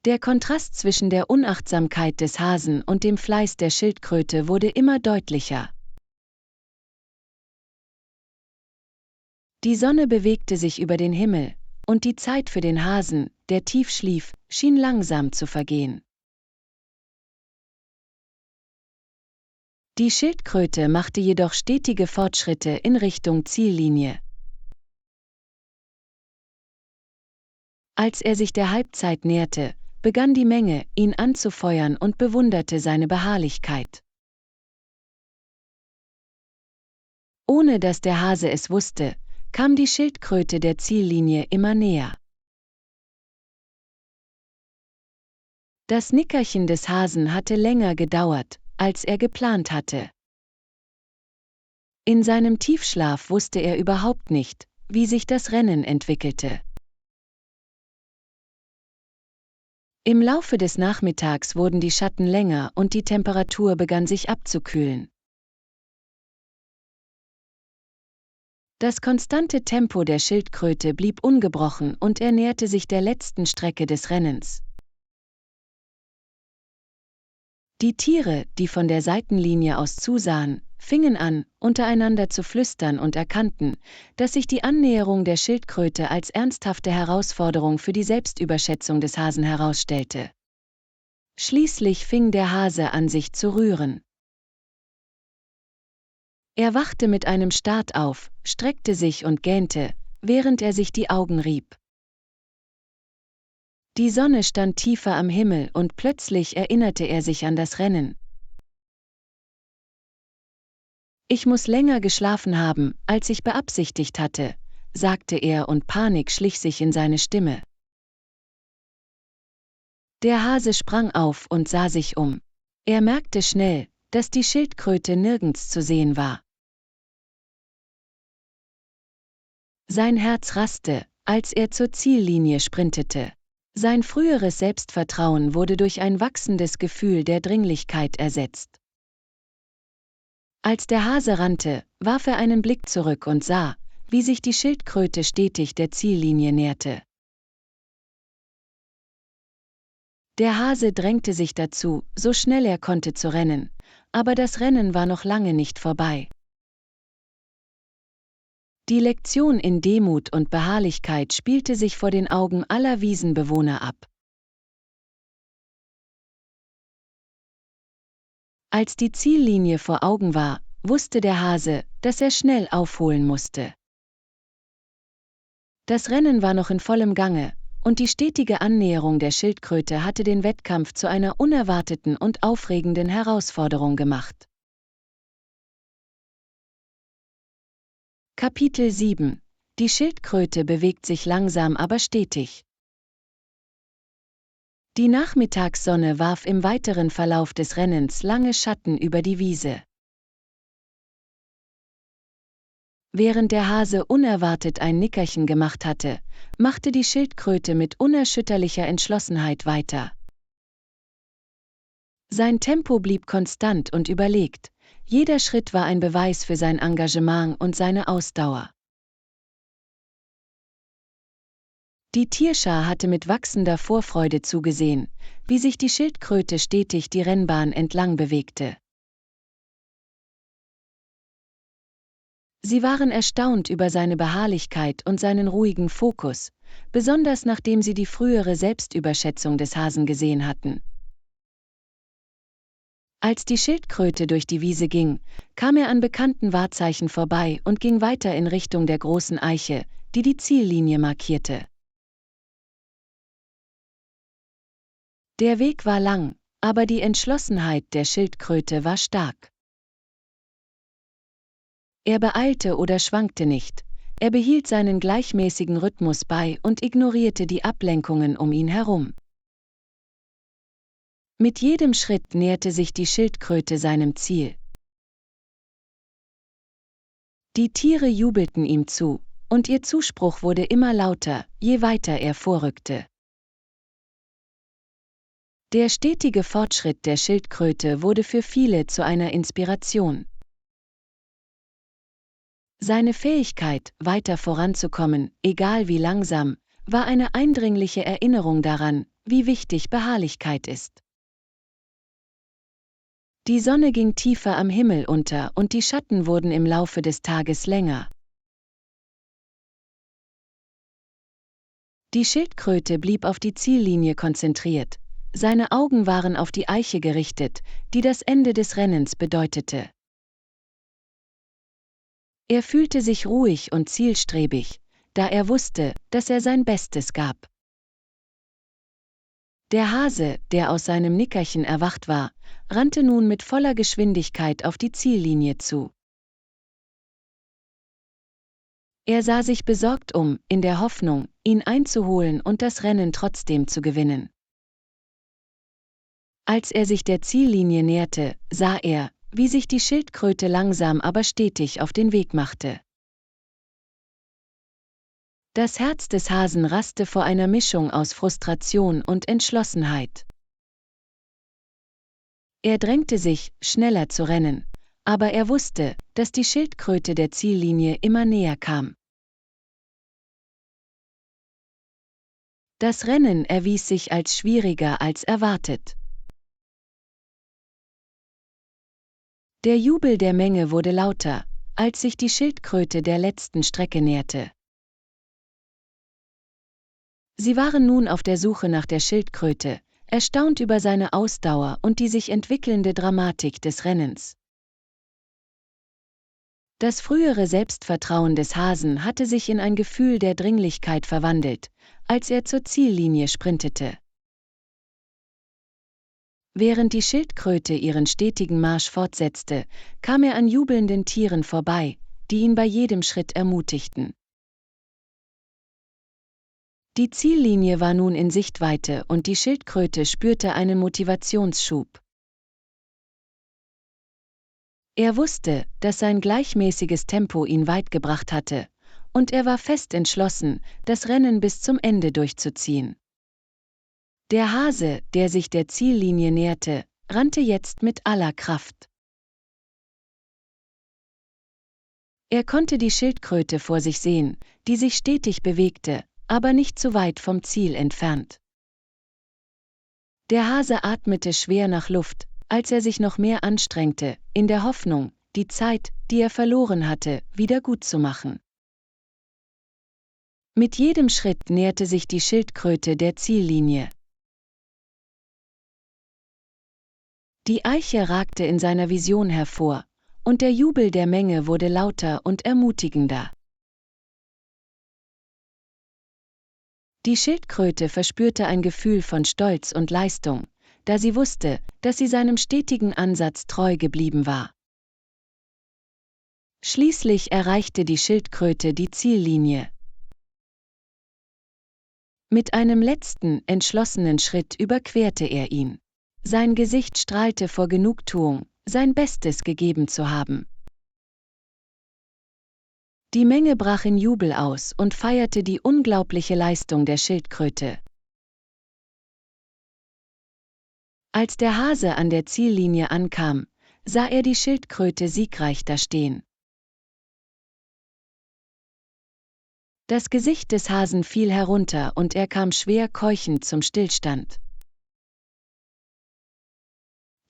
Der Kontrast zwischen der Unachtsamkeit des Hasen und dem Fleiß der Schildkröte wurde immer deutlicher. Die Sonne bewegte sich über den Himmel, und die Zeit für den Hasen, der tief schlief, schien langsam zu vergehen. Die Schildkröte machte jedoch stetige Fortschritte in Richtung Ziellinie. Als er sich der Halbzeit näherte, begann die Menge, ihn anzufeuern und bewunderte seine Beharrlichkeit. Ohne dass der Hase es wusste, kam die Schildkröte der Ziellinie immer näher. Das Nickerchen des Hasen hatte länger gedauert, als er geplant hatte. In seinem Tiefschlaf wusste er überhaupt nicht, wie sich das Rennen entwickelte. Im Laufe des Nachmittags wurden die Schatten länger und die Temperatur begann sich abzukühlen. Das konstante Tempo der Schildkröte blieb ungebrochen und er näherte sich der letzten Strecke des Rennens. Die Tiere, die von der Seitenlinie aus zusahen, fingen an, untereinander zu flüstern und erkannten, dass sich die Annäherung der Schildkröte als ernsthafte Herausforderung für die Selbstüberschätzung des Hasen herausstellte. Schließlich fing der Hase an, sich zu rühren. Er wachte mit einem Start auf, streckte sich und gähnte, während er sich die Augen rieb. Die Sonne stand tiefer am Himmel und plötzlich erinnerte er sich an das Rennen. »Ich muss länger geschlafen haben, als ich beabsichtigt hatte«, sagte er und Panik schlich sich in seine Stimme. Der Hase sprang auf und sah sich um. Er merkte schnell, dass die Schildkröte nirgends zu sehen war. Sein Herz raste, als er zur Ziellinie sprintete. Sein früheres Selbstvertrauen wurde durch ein wachsendes Gefühl der Dringlichkeit ersetzt. Als der Hase rannte, warf er einen Blick zurück und sah, wie sich die Schildkröte stetig der Ziellinie näherte. Der Hase drängte sich dazu, so schnell er konnte zu rennen, aber das Rennen war noch lange nicht vorbei. Die Lektion in Demut und Beharrlichkeit spielte sich vor den Augen aller Wiesenbewohner ab. Als die Ziellinie vor Augen war, wusste der Hase, dass er schnell aufholen musste. Das Rennen war noch in vollem Gange, und die stetige Annäherung der Schildkröte hatte den Wettkampf zu einer unerwarteten und aufregenden Herausforderung gemacht. Kapitel 7 – Die Schildkröte bewegt sich langsam aber stetig. Die Nachmittagssonne warf im weiteren Verlauf des Rennens lange Schatten über die Wiese. Während der Hase unerwartet ein Nickerchen gemacht hatte, machte die Schildkröte mit unerschütterlicher Entschlossenheit weiter. Sein Tempo blieb konstant und überlegt, jeder Schritt war ein Beweis für sein Engagement und seine Ausdauer. Die Tierschar hatte mit wachsender Vorfreude zugesehen, wie sich die Schildkröte stetig die Rennbahn entlang bewegte. Sie waren erstaunt über seine Beharrlichkeit und seinen ruhigen Fokus, besonders nachdem sie die frühere Selbstüberschätzung des Hasen gesehen hatten. Als die Schildkröte durch die Wiese ging, kam er an bekannten Wahrzeichen vorbei und ging weiter in Richtung der großen Eiche, die die Ziellinie markierte. Der Weg war lang, aber die Entschlossenheit der Schildkröte war stark. Er beeilte oder schwankte nicht, er behielt seinen gleichmäßigen Rhythmus bei und ignorierte die Ablenkungen um ihn herum. Mit jedem Schritt näherte sich die Schildkröte seinem Ziel. Die Tiere jubelten ihm zu, und ihr Zuspruch wurde immer lauter, je weiter er vorrückte. Der stetige Fortschritt der Schildkröte wurde für viele zu einer Inspiration. Seine Fähigkeit, weiter voranzukommen, egal wie langsam, war eine eindringliche Erinnerung daran, wie wichtig Beharrlichkeit ist. Die Sonne ging tiefer am Himmel unter und die Schatten wurden im Laufe des Tages länger. Die Schildkröte blieb auf die Ziellinie konzentriert, seine Augen waren auf die Eiche gerichtet, die das Ende des Rennens bedeutete. Er fühlte sich ruhig und zielstrebig, da er wusste, dass er sein Bestes gab. Der Hase, der aus seinem Nickerchen erwacht war, rannte nun mit voller Geschwindigkeit auf die Ziellinie zu. Er sah sich besorgt um, in der Hoffnung, ihn einzuholen und das Rennen trotzdem zu gewinnen. Als er sich der Ziellinie näherte, sah er, wie sich die Schildkröte langsam aber stetig auf den Weg machte. Das Herz des Hasen raste vor einer Mischung aus Frustration und Entschlossenheit. Er drängte sich, schneller zu rennen, aber er wusste, dass die Schildkröte der Ziellinie immer näher kam. Das Rennen erwies sich als schwieriger als erwartet. Der Jubel der Menge wurde lauter, als sich die Schildkröte der letzten Strecke näherte. Sie waren nun auf der Suche nach der Schildkröte, erstaunt über seine Ausdauer und die sich entwickelnde Dramatik des Rennens. Das frühere Selbstvertrauen des Hasen hatte sich in ein Gefühl der Dringlichkeit verwandelt, als er zur Ziellinie sprintete. Während die Schildkröte ihren stetigen Marsch fortsetzte, kam er an jubelnden Tieren vorbei, die ihn bei jedem Schritt ermutigten. Die Ziellinie war nun in Sichtweite und die Schildkröte spürte einen Motivationsschub. Er wusste, dass sein gleichmäßiges Tempo ihn weit gebracht hatte, und er war fest entschlossen, das Rennen bis zum Ende durchzuziehen. Der Hase, der sich der Ziellinie näherte, rannte jetzt mit aller Kraft. Er konnte die Schildkröte vor sich sehen, die sich stetig bewegte, aber nicht zu weit vom Ziel entfernt. Der Hase atmete schwer nach Luft, als er sich noch mehr anstrengte, in der Hoffnung, die Zeit, die er verloren hatte, wieder gut zu machen. Mit jedem Schritt näherte sich die Schildkröte der Ziellinie. Die Eiche ragte in seiner Vision hervor, und der Jubel der Menge wurde lauter und ermutigender. Die Schildkröte verspürte ein Gefühl von Stolz und Leistung, da sie wusste, dass sie seinem stetigen Ansatz treu geblieben war. Schließlich erreichte die Schildkröte die Ziellinie. Mit einem letzten, entschlossenen Schritt überquerte er ihn. Sein Gesicht strahlte vor Genugtuung, sein Bestes gegeben zu haben. Die Menge brach in Jubel aus und feierte die unglaubliche Leistung der Schildkröte. Als der Hase an der Ziellinie ankam, sah er die Schildkröte siegreich dastehen. Das Gesicht des Hasen fiel herunter und er kam schwer keuchend zum Stillstand.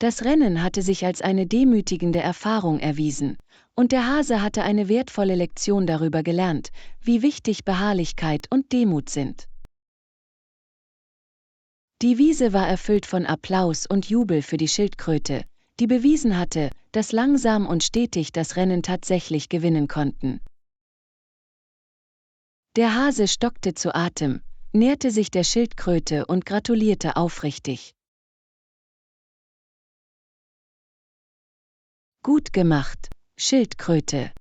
Das Rennen hatte sich als eine demütigende Erfahrung erwiesen, und der Hase hatte eine wertvolle Lektion darüber gelernt, wie wichtig Beharrlichkeit und Demut sind. Die Wiese war erfüllt von Applaus und Jubel für die Schildkröte, die bewiesen hatte, dass langsam und stetig das Rennen tatsächlich gewinnen konnten. Der Hase stockte zu Atem, näherte sich der Schildkröte und gratulierte aufrichtig. Gut gemacht, Schildkröte.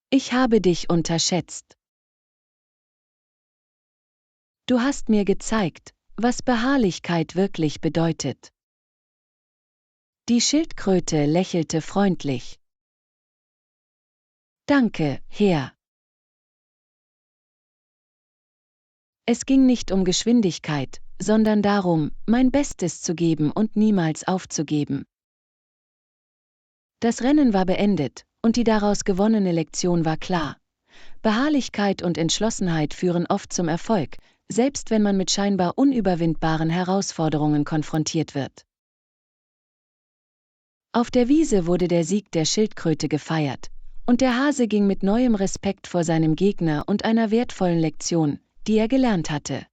Ich habe dich unterschätzt. Du hast mir gezeigt, was Beharrlichkeit wirklich bedeutet. Die Schildkröte lächelte freundlich. Danke, Herr. Es ging nicht um Geschwindigkeit, sondern darum, mein Bestes zu geben und niemals aufzugeben. Das Rennen war beendet, und die daraus gewonnene Lektion war klar. Beharrlichkeit und Entschlossenheit führen oft zum Erfolg, selbst wenn man mit scheinbar unüberwindbaren Herausforderungen konfrontiert wird. Auf der Wiese wurde der Sieg der Schildkröte gefeiert, und der Hase ging mit neuem Respekt vor seinem Gegner und einer wertvollen Lektion, die er gelernt hatte.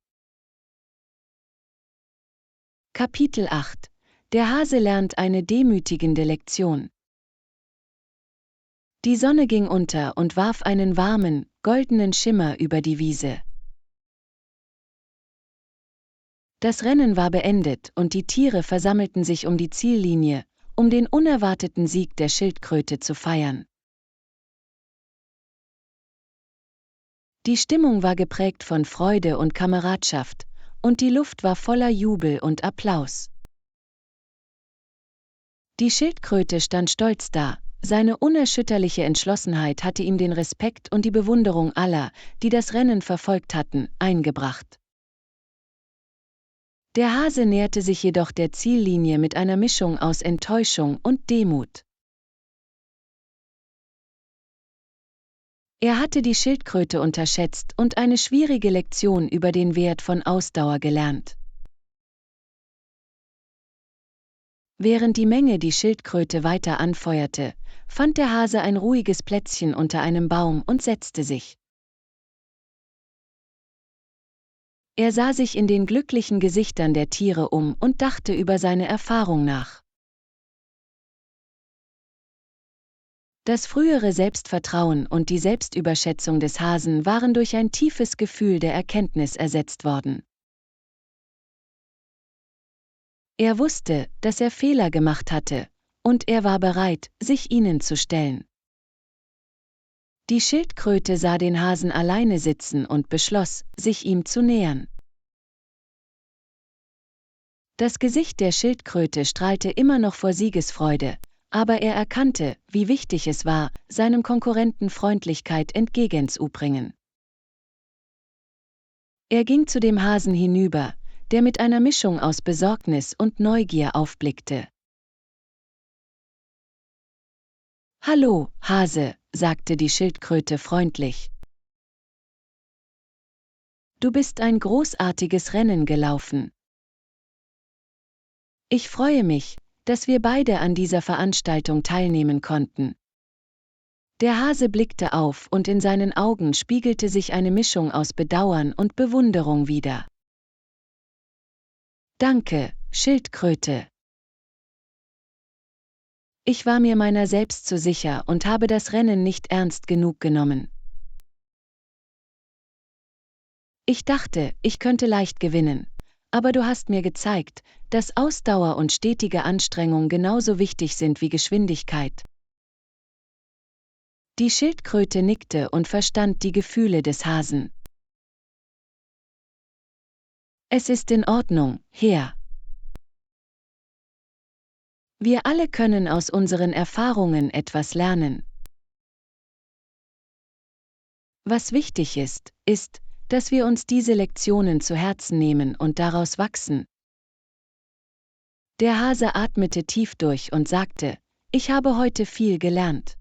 Kapitel 8 – Der Hase lernt eine demütigende Lektion. Die Sonne ging unter und warf einen warmen, goldenen Schimmer über die Wiese. Das Rennen war beendet und die Tiere versammelten sich um die Ziellinie, um den unerwarteten Sieg der Schildkröte zu feiern. Die Stimmung war geprägt von Freude und Kameradschaft, und die Luft war voller Jubel und Applaus. Die Schildkröte stand stolz da, seine unerschütterliche Entschlossenheit hatte ihm den Respekt und die Bewunderung aller, die das Rennen verfolgt hatten, eingebracht. Der Hase näherte sich jedoch der Ziellinie mit einer Mischung aus Enttäuschung und Demut. Er hatte die Schildkröte unterschätzt und eine schwierige Lektion über den Wert von Ausdauer gelernt. Während die Menge die Schildkröte weiter anfeuerte, fand der Hase ein ruhiges Plätzchen unter einem Baum und setzte sich. Er sah sich in den glücklichen Gesichtern der Tiere um und dachte über seine Erfahrung nach. Das frühere Selbstvertrauen und die Selbstüberschätzung des Hasen waren durch ein tiefes Gefühl der Erkenntnis ersetzt worden. Er wusste, dass er Fehler gemacht hatte, und er war bereit, sich ihnen zu stellen. Die Schildkröte sah den Hasen alleine sitzen und beschloss, sich ihm zu nähern. Das Gesicht der Schildkröte strahlte immer noch vor Siegesfreude, aber er erkannte, wie wichtig es war, seinem Konkurrenten Freundlichkeit entgegenzubringen. Er ging zu dem Hasen hinüber, der mit einer Mischung aus Besorgnis und Neugier aufblickte. »Hallo, Hase«, sagte die Schildkröte freundlich. »Du bist ein großartiges Rennen gelaufen. Ich freue mich, dass wir beide an dieser Veranstaltung teilnehmen konnten.« Der Hase blickte auf und in seinen Augen spiegelte sich eine Mischung aus Bedauern und Bewunderung wider. »Danke, Schildkröte. Ich war mir meiner selbst zu sicher und habe das Rennen nicht ernst genug genommen. Ich dachte, ich könnte leicht gewinnen, aber du hast mir gezeigt, dass Ausdauer und stetige Anstrengung genauso wichtig sind wie Geschwindigkeit.« Die Schildkröte nickte und verstand die Gefühle des Hasen. »Es ist in Ordnung, Herr. Wir alle können aus unseren Erfahrungen etwas lernen. Was wichtig ist, dass wir uns diese Lektionen zu Herzen nehmen und daraus wachsen.« Der Hase atmete tief durch und sagte, »Ich habe heute viel gelernt.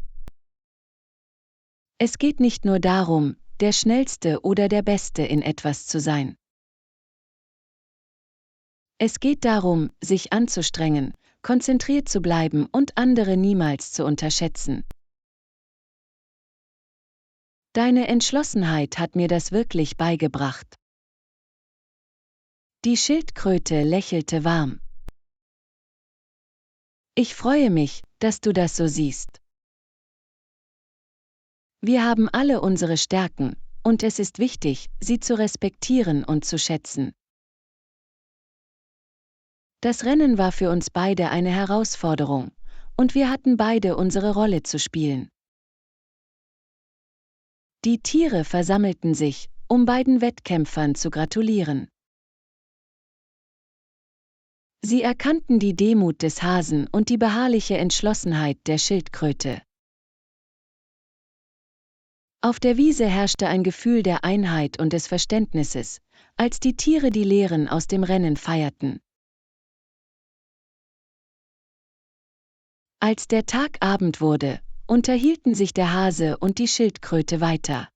Es geht nicht nur darum, der Schnellste oder der Beste in etwas zu sein. Es geht darum, sich anzustrengen, konzentriert zu bleiben und andere niemals zu unterschätzen. Deine Entschlossenheit hat mir das wirklich beigebracht.« Die Schildkröte lächelte warm. »Ich freue mich, dass du das so siehst. Wir haben alle unsere Stärken, und es ist wichtig, sie zu respektieren und zu schätzen. Das Rennen war für uns beide eine Herausforderung, und wir hatten beide unsere Rolle zu spielen.« Die Tiere versammelten sich, um beiden Wettkämpfern zu gratulieren. Sie erkannten die Demut des Hasen und die beharrliche Entschlossenheit der Schildkröte. Auf der Wiese herrschte ein Gefühl der Einheit und des Verständnisses, als die Tiere die Lehren aus dem Rennen feierten. Als der Tag Abend wurde, unterhielten sich der Hase und die Schildkröte weiter.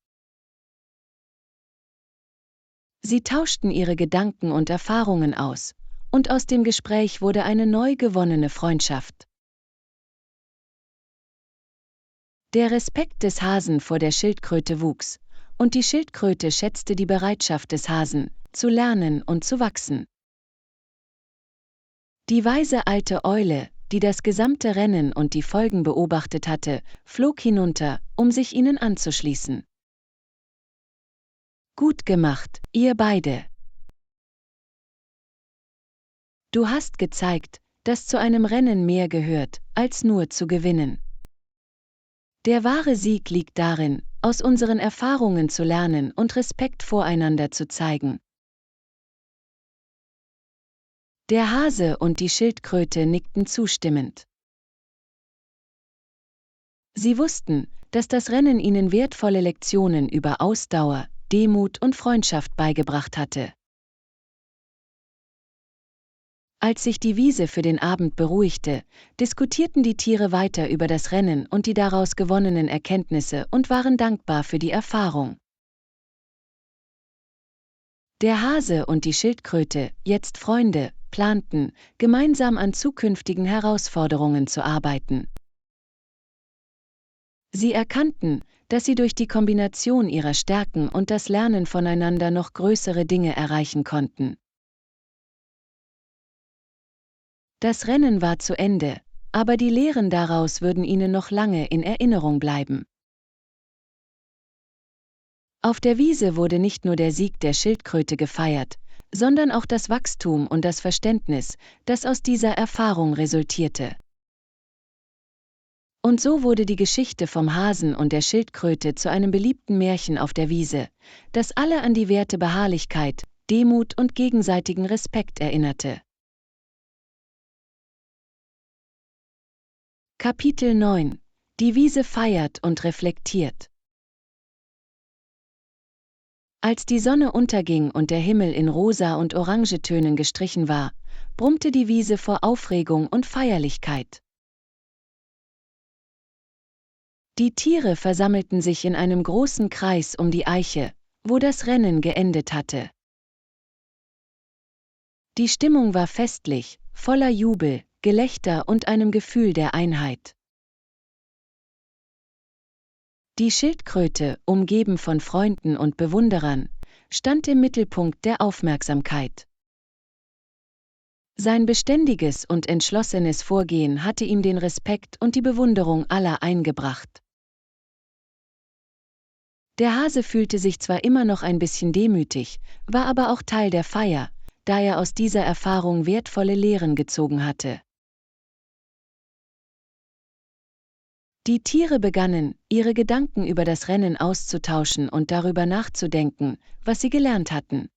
Sie tauschten ihre Gedanken und Erfahrungen aus, und aus dem Gespräch wurde eine neu gewonnene Freundschaft. Der Respekt des Hasen vor der Schildkröte wuchs, und die Schildkröte schätzte die Bereitschaft des Hasen, zu lernen und zu wachsen. Die weise alte Eule, die das gesamte Rennen und die Folgen beobachtet hatte, flog hinunter, um sich ihnen anzuschließen. Gut gemacht, ihr beide. Du hast gezeigt, dass zu einem Rennen mehr gehört, als nur zu gewinnen. Der wahre Sieg liegt darin, aus unseren Erfahrungen zu lernen und Respekt voreinander zu zeigen. Der Hase und die Schildkröte nickten zustimmend. Sie wussten, dass das Rennen ihnen wertvolle Lektionen über Ausdauer, Demut und Freundschaft beigebracht hatte. Als sich die Wiese für den Abend beruhigte, diskutierten die Tiere weiter über das Rennen und die daraus gewonnenen Erkenntnisse und waren dankbar für die Erfahrung. Der Hase und die Schildkröte, jetzt Freunde, planten, gemeinsam an zukünftigen Herausforderungen zu arbeiten. Sie erkannten, dass sie durch die Kombination ihrer Stärken und das Lernen voneinander noch größere Dinge erreichen konnten. Das Rennen war zu Ende, aber die Lehren daraus würden ihnen noch lange in Erinnerung bleiben. Auf der Wiese wurde nicht nur der Sieg der Schildkröte gefeiert, sondern auch das Wachstum und das Verständnis, das aus dieser Erfahrung resultierte. Und so wurde die Geschichte vom Hasen und der Schildkröte zu einem beliebten Märchen auf der Wiese, das alle an die Werte Beharrlichkeit, Demut und gegenseitigen Respekt erinnerte. Kapitel 9: Die Wiese feiert und reflektiert. Als die Sonne unterging und der Himmel in rosa und Orangetönen gestrichen war, brummte die Wiese vor Aufregung und Feierlichkeit. Die Tiere versammelten sich in einem großen Kreis um die Eiche, wo das Rennen geendet hatte. Die Stimmung war festlich, voller Jubel, Gelächter und einem Gefühl der Einheit. Die Schildkröte, umgeben von Freunden und Bewunderern, stand im Mittelpunkt der Aufmerksamkeit. Sein beständiges und entschlossenes Vorgehen hatte ihm den Respekt und die Bewunderung aller eingebracht. Der Hase fühlte sich zwar immer noch ein bisschen demütig, war aber auch Teil der Feier, da er aus dieser Erfahrung wertvolle Lehren gezogen hatte. Die Tiere begannen, ihre Gedanken über das Rennen auszutauschen und darüber nachzudenken, was sie gelernt hatten.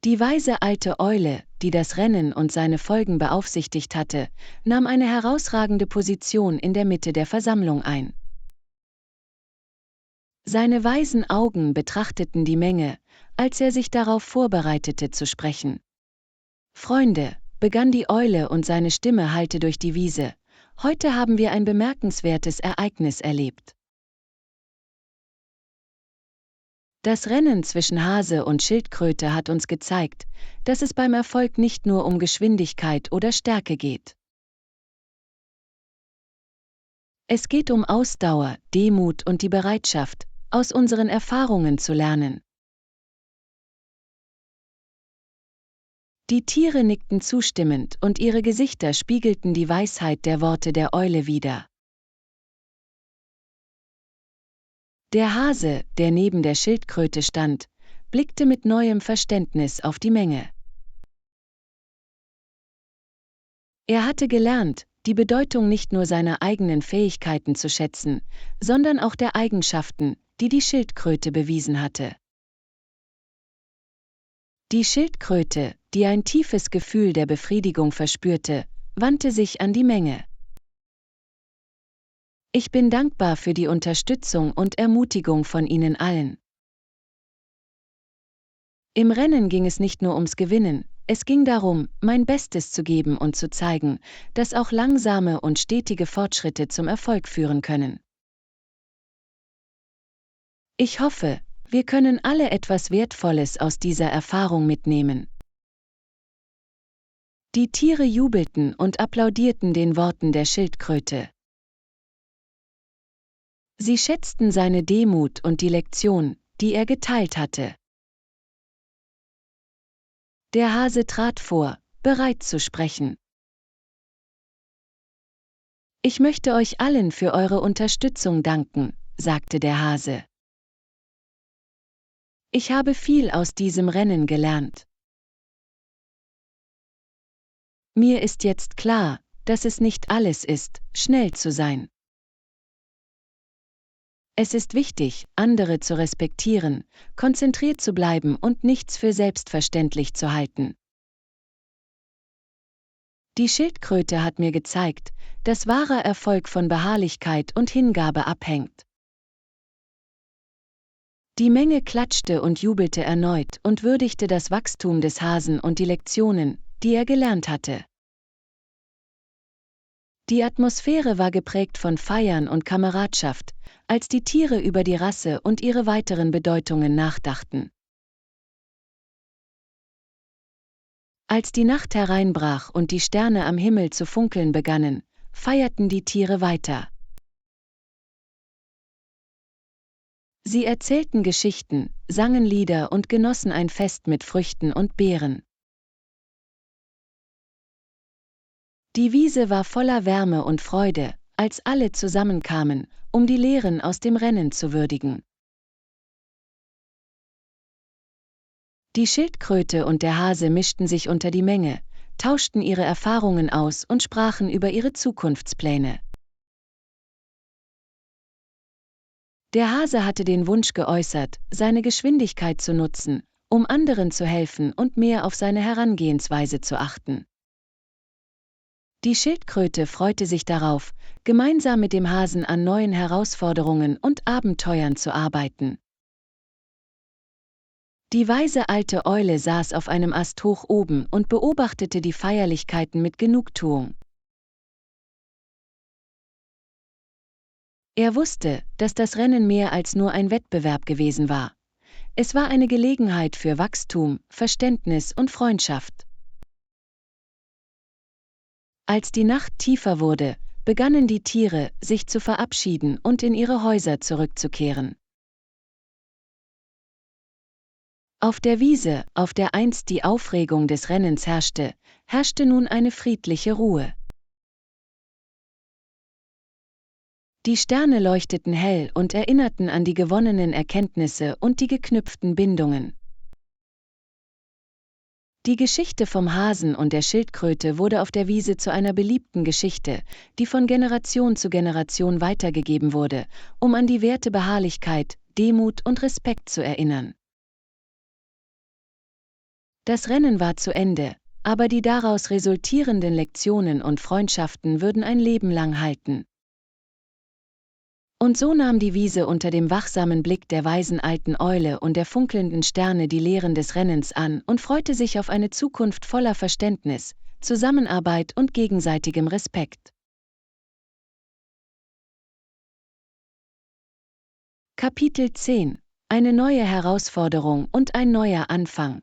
Die weise alte Eule, die das Rennen und seine Folgen beaufsichtigt hatte, nahm eine herausragende Position in der Mitte der Versammlung ein. Seine weisen Augen betrachteten die Menge, als er sich darauf vorbereitete zu sprechen. »Freunde«, begann die Eule und seine Stimme hallte durch die Wiese, »heute haben wir ein bemerkenswertes Ereignis erlebt. Das Rennen zwischen Hase und Schildkröte hat uns gezeigt, dass es beim Erfolg nicht nur um Geschwindigkeit oder Stärke geht. Es geht um Ausdauer, Demut und die Bereitschaft, aus unseren Erfahrungen zu lernen.« Die Tiere nickten zustimmend und ihre Gesichter spiegelten die Weisheit der Worte der Eule wider. Der Hase, der neben der Schildkröte stand, blickte mit neuem Verständnis auf die Menge. Er hatte gelernt, die Bedeutung nicht nur seiner eigenen Fähigkeiten zu schätzen, sondern auch der Eigenschaften, die die Schildkröte bewiesen hatte. Die Schildkröte, die ein tiefes Gefühl der Befriedigung verspürte, wandte sich an die Menge. Ich bin dankbar für die Unterstützung und Ermutigung von Ihnen allen. Im Rennen ging es nicht nur ums Gewinnen, es ging darum, mein Bestes zu geben und zu zeigen, dass auch langsame und stetige Fortschritte zum Erfolg führen können. Ich hoffe, wir können alle etwas Wertvolles aus dieser Erfahrung mitnehmen. Die Tiere jubelten und applaudierten den Worten der Schildkröte. Sie schätzten seine Demut und die Lektion, die er geteilt hatte. Der Hase trat vor, bereit zu sprechen. Ich möchte euch allen für eure Unterstützung danken, sagte der Hase. Ich habe viel aus diesem Rennen gelernt. Mir ist jetzt klar, dass es nicht alles ist, schnell zu sein. Es ist wichtig, andere zu respektieren, konzentriert zu bleiben und nichts für selbstverständlich zu halten. Die Schildkröte hat mir gezeigt, dass wahrer Erfolg von Beharrlichkeit und Hingabe abhängt. Die Menge klatschte und jubelte erneut und würdigte das Wachstum des Hasen und die Lektionen, die er gelernt hatte. Die Atmosphäre war geprägt von Feiern und Kameradschaft, als die Tiere über die Rasse und ihre weiteren Bedeutungen nachdachten. Als die Nacht hereinbrach und die Sterne am Himmel zu funkeln begannen, feierten die Tiere weiter. Sie erzählten Geschichten, sangen Lieder und genossen ein Fest mit Früchten und Beeren. Die Wiese war voller Wärme und Freude, als alle zusammenkamen, um die Lehren aus dem Rennen zu würdigen. Die Schildkröte und der Hase mischten sich unter die Menge, tauschten ihre Erfahrungen aus und sprachen über ihre Zukunftspläne. Der Hase hatte den Wunsch geäußert, seine Geschwindigkeit zu nutzen, um anderen zu helfen und mehr auf seine Herangehensweise zu achten. Die Schildkröte freute sich darauf, gemeinsam mit dem Hasen an neuen Herausforderungen und Abenteuern zu arbeiten. Die weise alte Eule saß auf einem Ast hoch oben und beobachtete die Feierlichkeiten mit Genugtuung. Er wusste, dass das Rennen mehr als nur ein Wettbewerb gewesen war. Es war eine Gelegenheit für Wachstum, Verständnis und Freundschaft. Als die Nacht tiefer wurde, begannen die Tiere, sich zu verabschieden und in ihre Häuser zurückzukehren. Auf der Wiese, auf der einst die Aufregung des Rennens herrschte, herrschte nun eine friedliche Ruhe. Die Sterne leuchteten hell und erinnerten an die gewonnenen Erkenntnisse und die geknüpften Bindungen. Die Geschichte vom Hasen und der Schildkröte wurde auf der Wiese zu einer beliebten Geschichte, die von Generation zu Generation weitergegeben wurde, um an die Werte Beharrlichkeit, Demut und Respekt zu erinnern. Das Rennen war zu Ende, aber die daraus resultierenden Lektionen und Freundschaften würden ein Leben lang halten. Und so nahm die Wiese unter dem wachsamen Blick der weisen alten Eule und der funkelnden Sterne die Lehren des Rennens an und freute sich auf eine Zukunft voller Verständnis, Zusammenarbeit und gegenseitigem Respekt. Kapitel 10: Eine neue Herausforderung und ein neuer Anfang.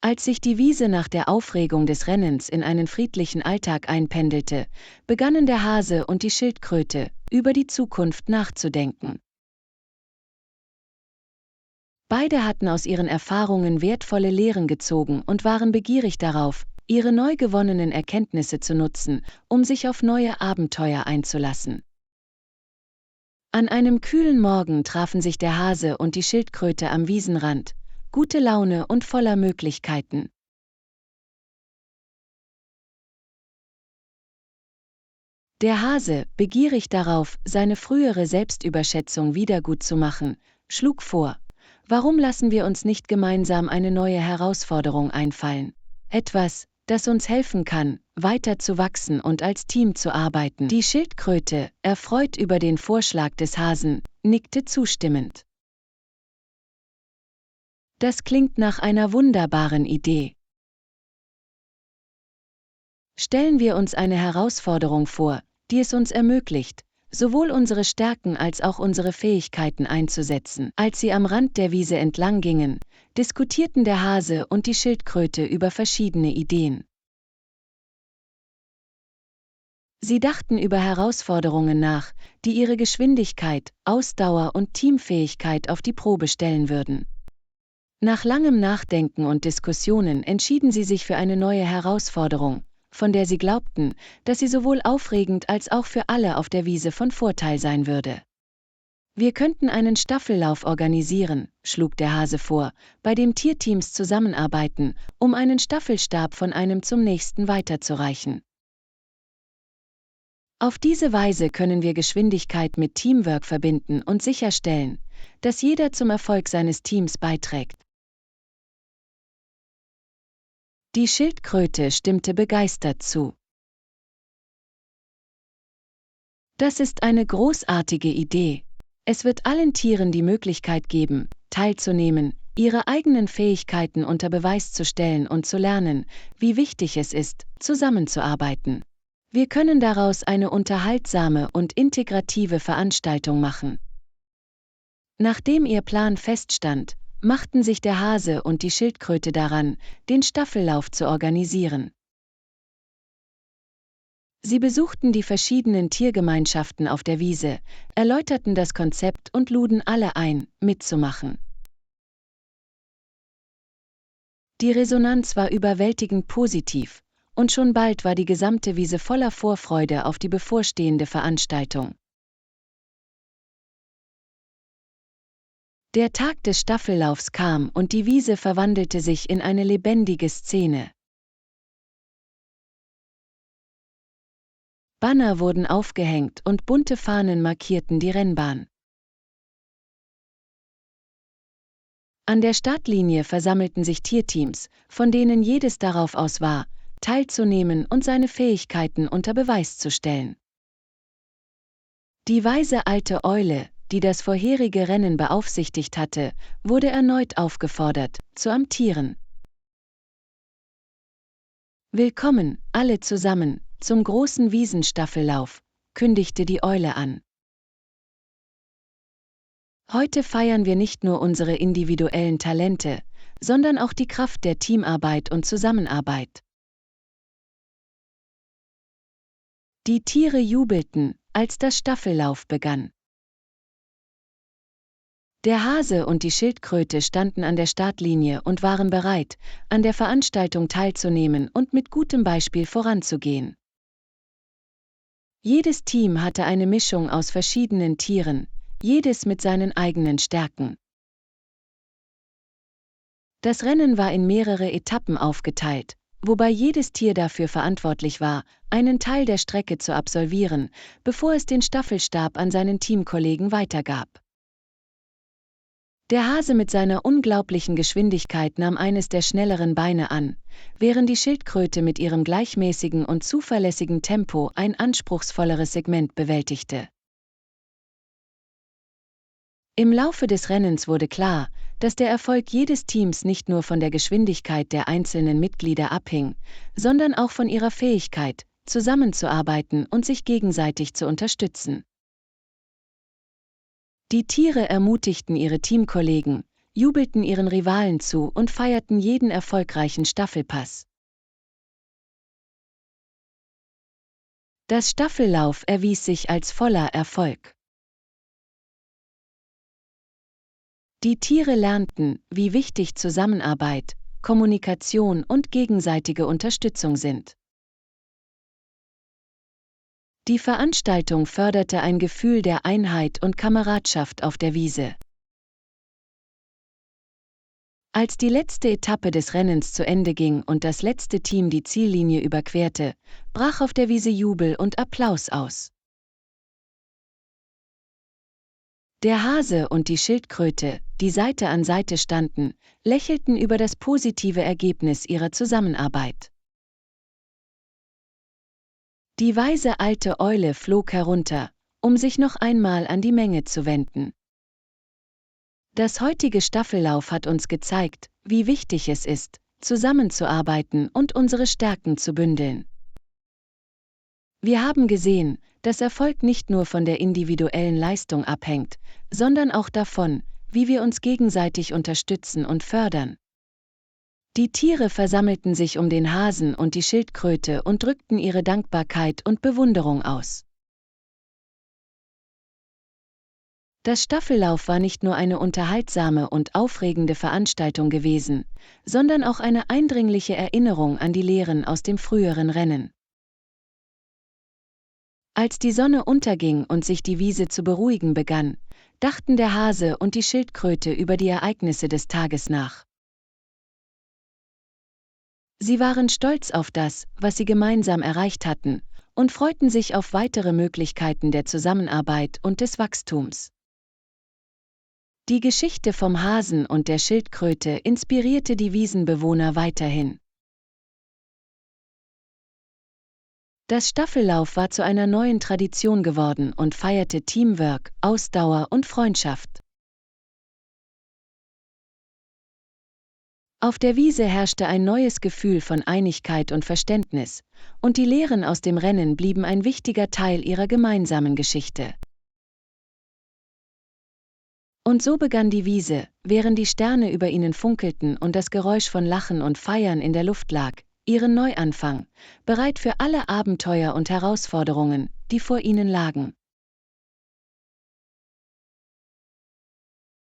Als sich die Wiese nach der Aufregung des Rennens in einen friedlichen Alltag einpendelte, begannen der Hase und die Schildkröte, über die Zukunft nachzudenken. Beide hatten aus ihren Erfahrungen wertvolle Lehren gezogen und waren begierig darauf, ihre neu gewonnenen Erkenntnisse zu nutzen, um sich auf neue Abenteuer einzulassen. An einem kühlen Morgen trafen sich der Hase und die Schildkröte am Wiesenrand, gute Laune und voller Möglichkeiten. Der Hase, begierig darauf, seine frühere Selbstüberschätzung wiedergutzumachen, schlug vor: Warum lassen wir uns nicht gemeinsam eine neue Herausforderung einfallen? Etwas, das uns helfen kann, weiter zu wachsen und als Team zu arbeiten. Die Schildkröte, erfreut über den Vorschlag des Hasen, nickte zustimmend. Das klingt nach einer wunderbaren Idee. Stellen wir uns eine Herausforderung vor, die es uns ermöglicht, sowohl unsere Stärken als auch unsere Fähigkeiten einzusetzen. Als sie am Rand der Wiese entlang gingen, diskutierten der Hase und die Schildkröte über verschiedene Ideen. Sie dachten über Herausforderungen nach, die ihre Geschwindigkeit, Ausdauer und Teamfähigkeit auf die Probe stellen würden. Nach langem Nachdenken und Diskussionen entschieden sie sich für eine neue Herausforderung, von der sie glaubten, dass sie sowohl aufregend als auch für alle auf der Wiese von Vorteil sein würde. Wir könnten einen Staffellauf organisieren, schlug der Hase vor, bei dem Tierteams zusammenarbeiten, um einen Staffelstab von einem zum nächsten weiterzureichen. Auf diese Weise können wir Geschwindigkeit mit Teamwork verbinden und sicherstellen, dass jeder zum Erfolg seines Teams beiträgt. Die Schildkröte stimmte begeistert zu. Das ist eine großartige Idee. Es wird allen Tieren die Möglichkeit geben, teilzunehmen, ihre eigenen Fähigkeiten unter Beweis zu stellen und zu lernen, wie wichtig es ist, zusammenzuarbeiten. Wir können daraus eine unterhaltsame und integrative Veranstaltung machen. Nachdem ihr Plan feststand, machten sich der Hase und die Schildkröte daran, den Staffellauf zu organisieren. Sie besuchten die verschiedenen Tiergemeinschaften auf der Wiese, erläuterten das Konzept und luden alle ein, mitzumachen. Die Resonanz war überwältigend positiv, und schon bald war die gesamte Wiese voller Vorfreude auf die bevorstehende Veranstaltung. Der Tag des Staffellaufs kam und die Wiese verwandelte sich in eine lebendige Szene. Banner wurden aufgehängt und bunte Fahnen markierten die Rennbahn. An der Startlinie versammelten sich Tierteams, von denen jedes darauf aus war, teilzunehmen und seine Fähigkeiten unter Beweis zu stellen. Die weise alte Eule, die das vorherige Rennen beaufsichtigt hatte, wurde erneut aufgefordert, zu amtieren. Willkommen, alle zusammen, zum großen Wiesenstaffellauf, kündigte die Eule an. Heute feiern wir nicht nur unsere individuellen Talente, sondern auch die Kraft der Teamarbeit und Zusammenarbeit. Die Tiere jubelten, als das Staffellauf begann. Der Hase und die Schildkröte standen an der Startlinie und waren bereit, an der Veranstaltung teilzunehmen und mit gutem Beispiel voranzugehen. Jedes Team hatte eine Mischung aus verschiedenen Tieren, jedes mit seinen eigenen Stärken. Das Rennen war in mehrere Etappen aufgeteilt, wobei jedes Tier dafür verantwortlich war, einen Teil der Strecke zu absolvieren, bevor es den Staffelstab an seinen Teamkollegen weitergab. Der Hase mit seiner unglaublichen Geschwindigkeit nahm eines der schnelleren Beine an, während die Schildkröte mit ihrem gleichmäßigen und zuverlässigen Tempo ein anspruchsvolleres Segment bewältigte. Im Laufe des Rennens wurde klar, dass der Erfolg jedes Teams nicht nur von der Geschwindigkeit der einzelnen Mitglieder abhing, sondern auch von ihrer Fähigkeit, zusammenzuarbeiten und sich gegenseitig zu unterstützen. Die Tiere ermutigten ihre Teamkollegen, jubelten ihren Rivalen zu und feierten jeden erfolgreichen Staffelpass. Das Staffellauf erwies sich als voller Erfolg. Die Tiere lernten, wie wichtig Zusammenarbeit, Kommunikation und gegenseitige Unterstützung sind. Die Veranstaltung förderte ein Gefühl der Einheit und Kameradschaft auf der Wiese. Als die letzte Etappe des Rennens zu Ende ging und das letzte Team die Ziellinie überquerte, brach auf der Wiese Jubel und Applaus aus. Der Hase und die Schildkröte, die Seite an Seite standen, lächelten über das positive Ergebnis ihrer Zusammenarbeit. Die weise alte Eule flog herunter, um sich noch einmal an die Menge zu wenden. Das heutige Staffellauf hat uns gezeigt, wie wichtig es ist, zusammenzuarbeiten und unsere Stärken zu bündeln. Wir haben gesehen, dass Erfolg nicht nur von der individuellen Leistung abhängt, sondern auch davon, wie wir uns gegenseitig unterstützen und fördern. Die Tiere versammelten sich um den Hasen und die Schildkröte und drückten ihre Dankbarkeit und Bewunderung aus. Das Staffellauf war nicht nur eine unterhaltsame und aufregende Veranstaltung gewesen, sondern auch eine eindringliche Erinnerung an die Lehren aus dem früheren Rennen. Als die Sonne unterging und sich die Wiese zu beruhigen begann, dachten der Hase und die Schildkröte über die Ereignisse des Tages nach. Sie waren stolz auf das, was sie gemeinsam erreicht hatten, und freuten sich auf weitere Möglichkeiten der Zusammenarbeit und des Wachstums. Die Geschichte vom Hasen und der Schildkröte inspirierte die Wiesenbewohner weiterhin. Das Staffellauf war zu einer neuen Tradition geworden und feierte Teamwork, Ausdauer und Freundschaft. Auf der Wiese herrschte ein neues Gefühl von Einigkeit und Verständnis, und die Lehren aus dem Rennen blieben ein wichtiger Teil ihrer gemeinsamen Geschichte. Und so begann die Wiese, während die Sterne über ihnen funkelten und das Geräusch von Lachen und Feiern in der Luft lag, ihren Neuanfang, bereit für alle Abenteuer und Herausforderungen, die vor ihnen lagen.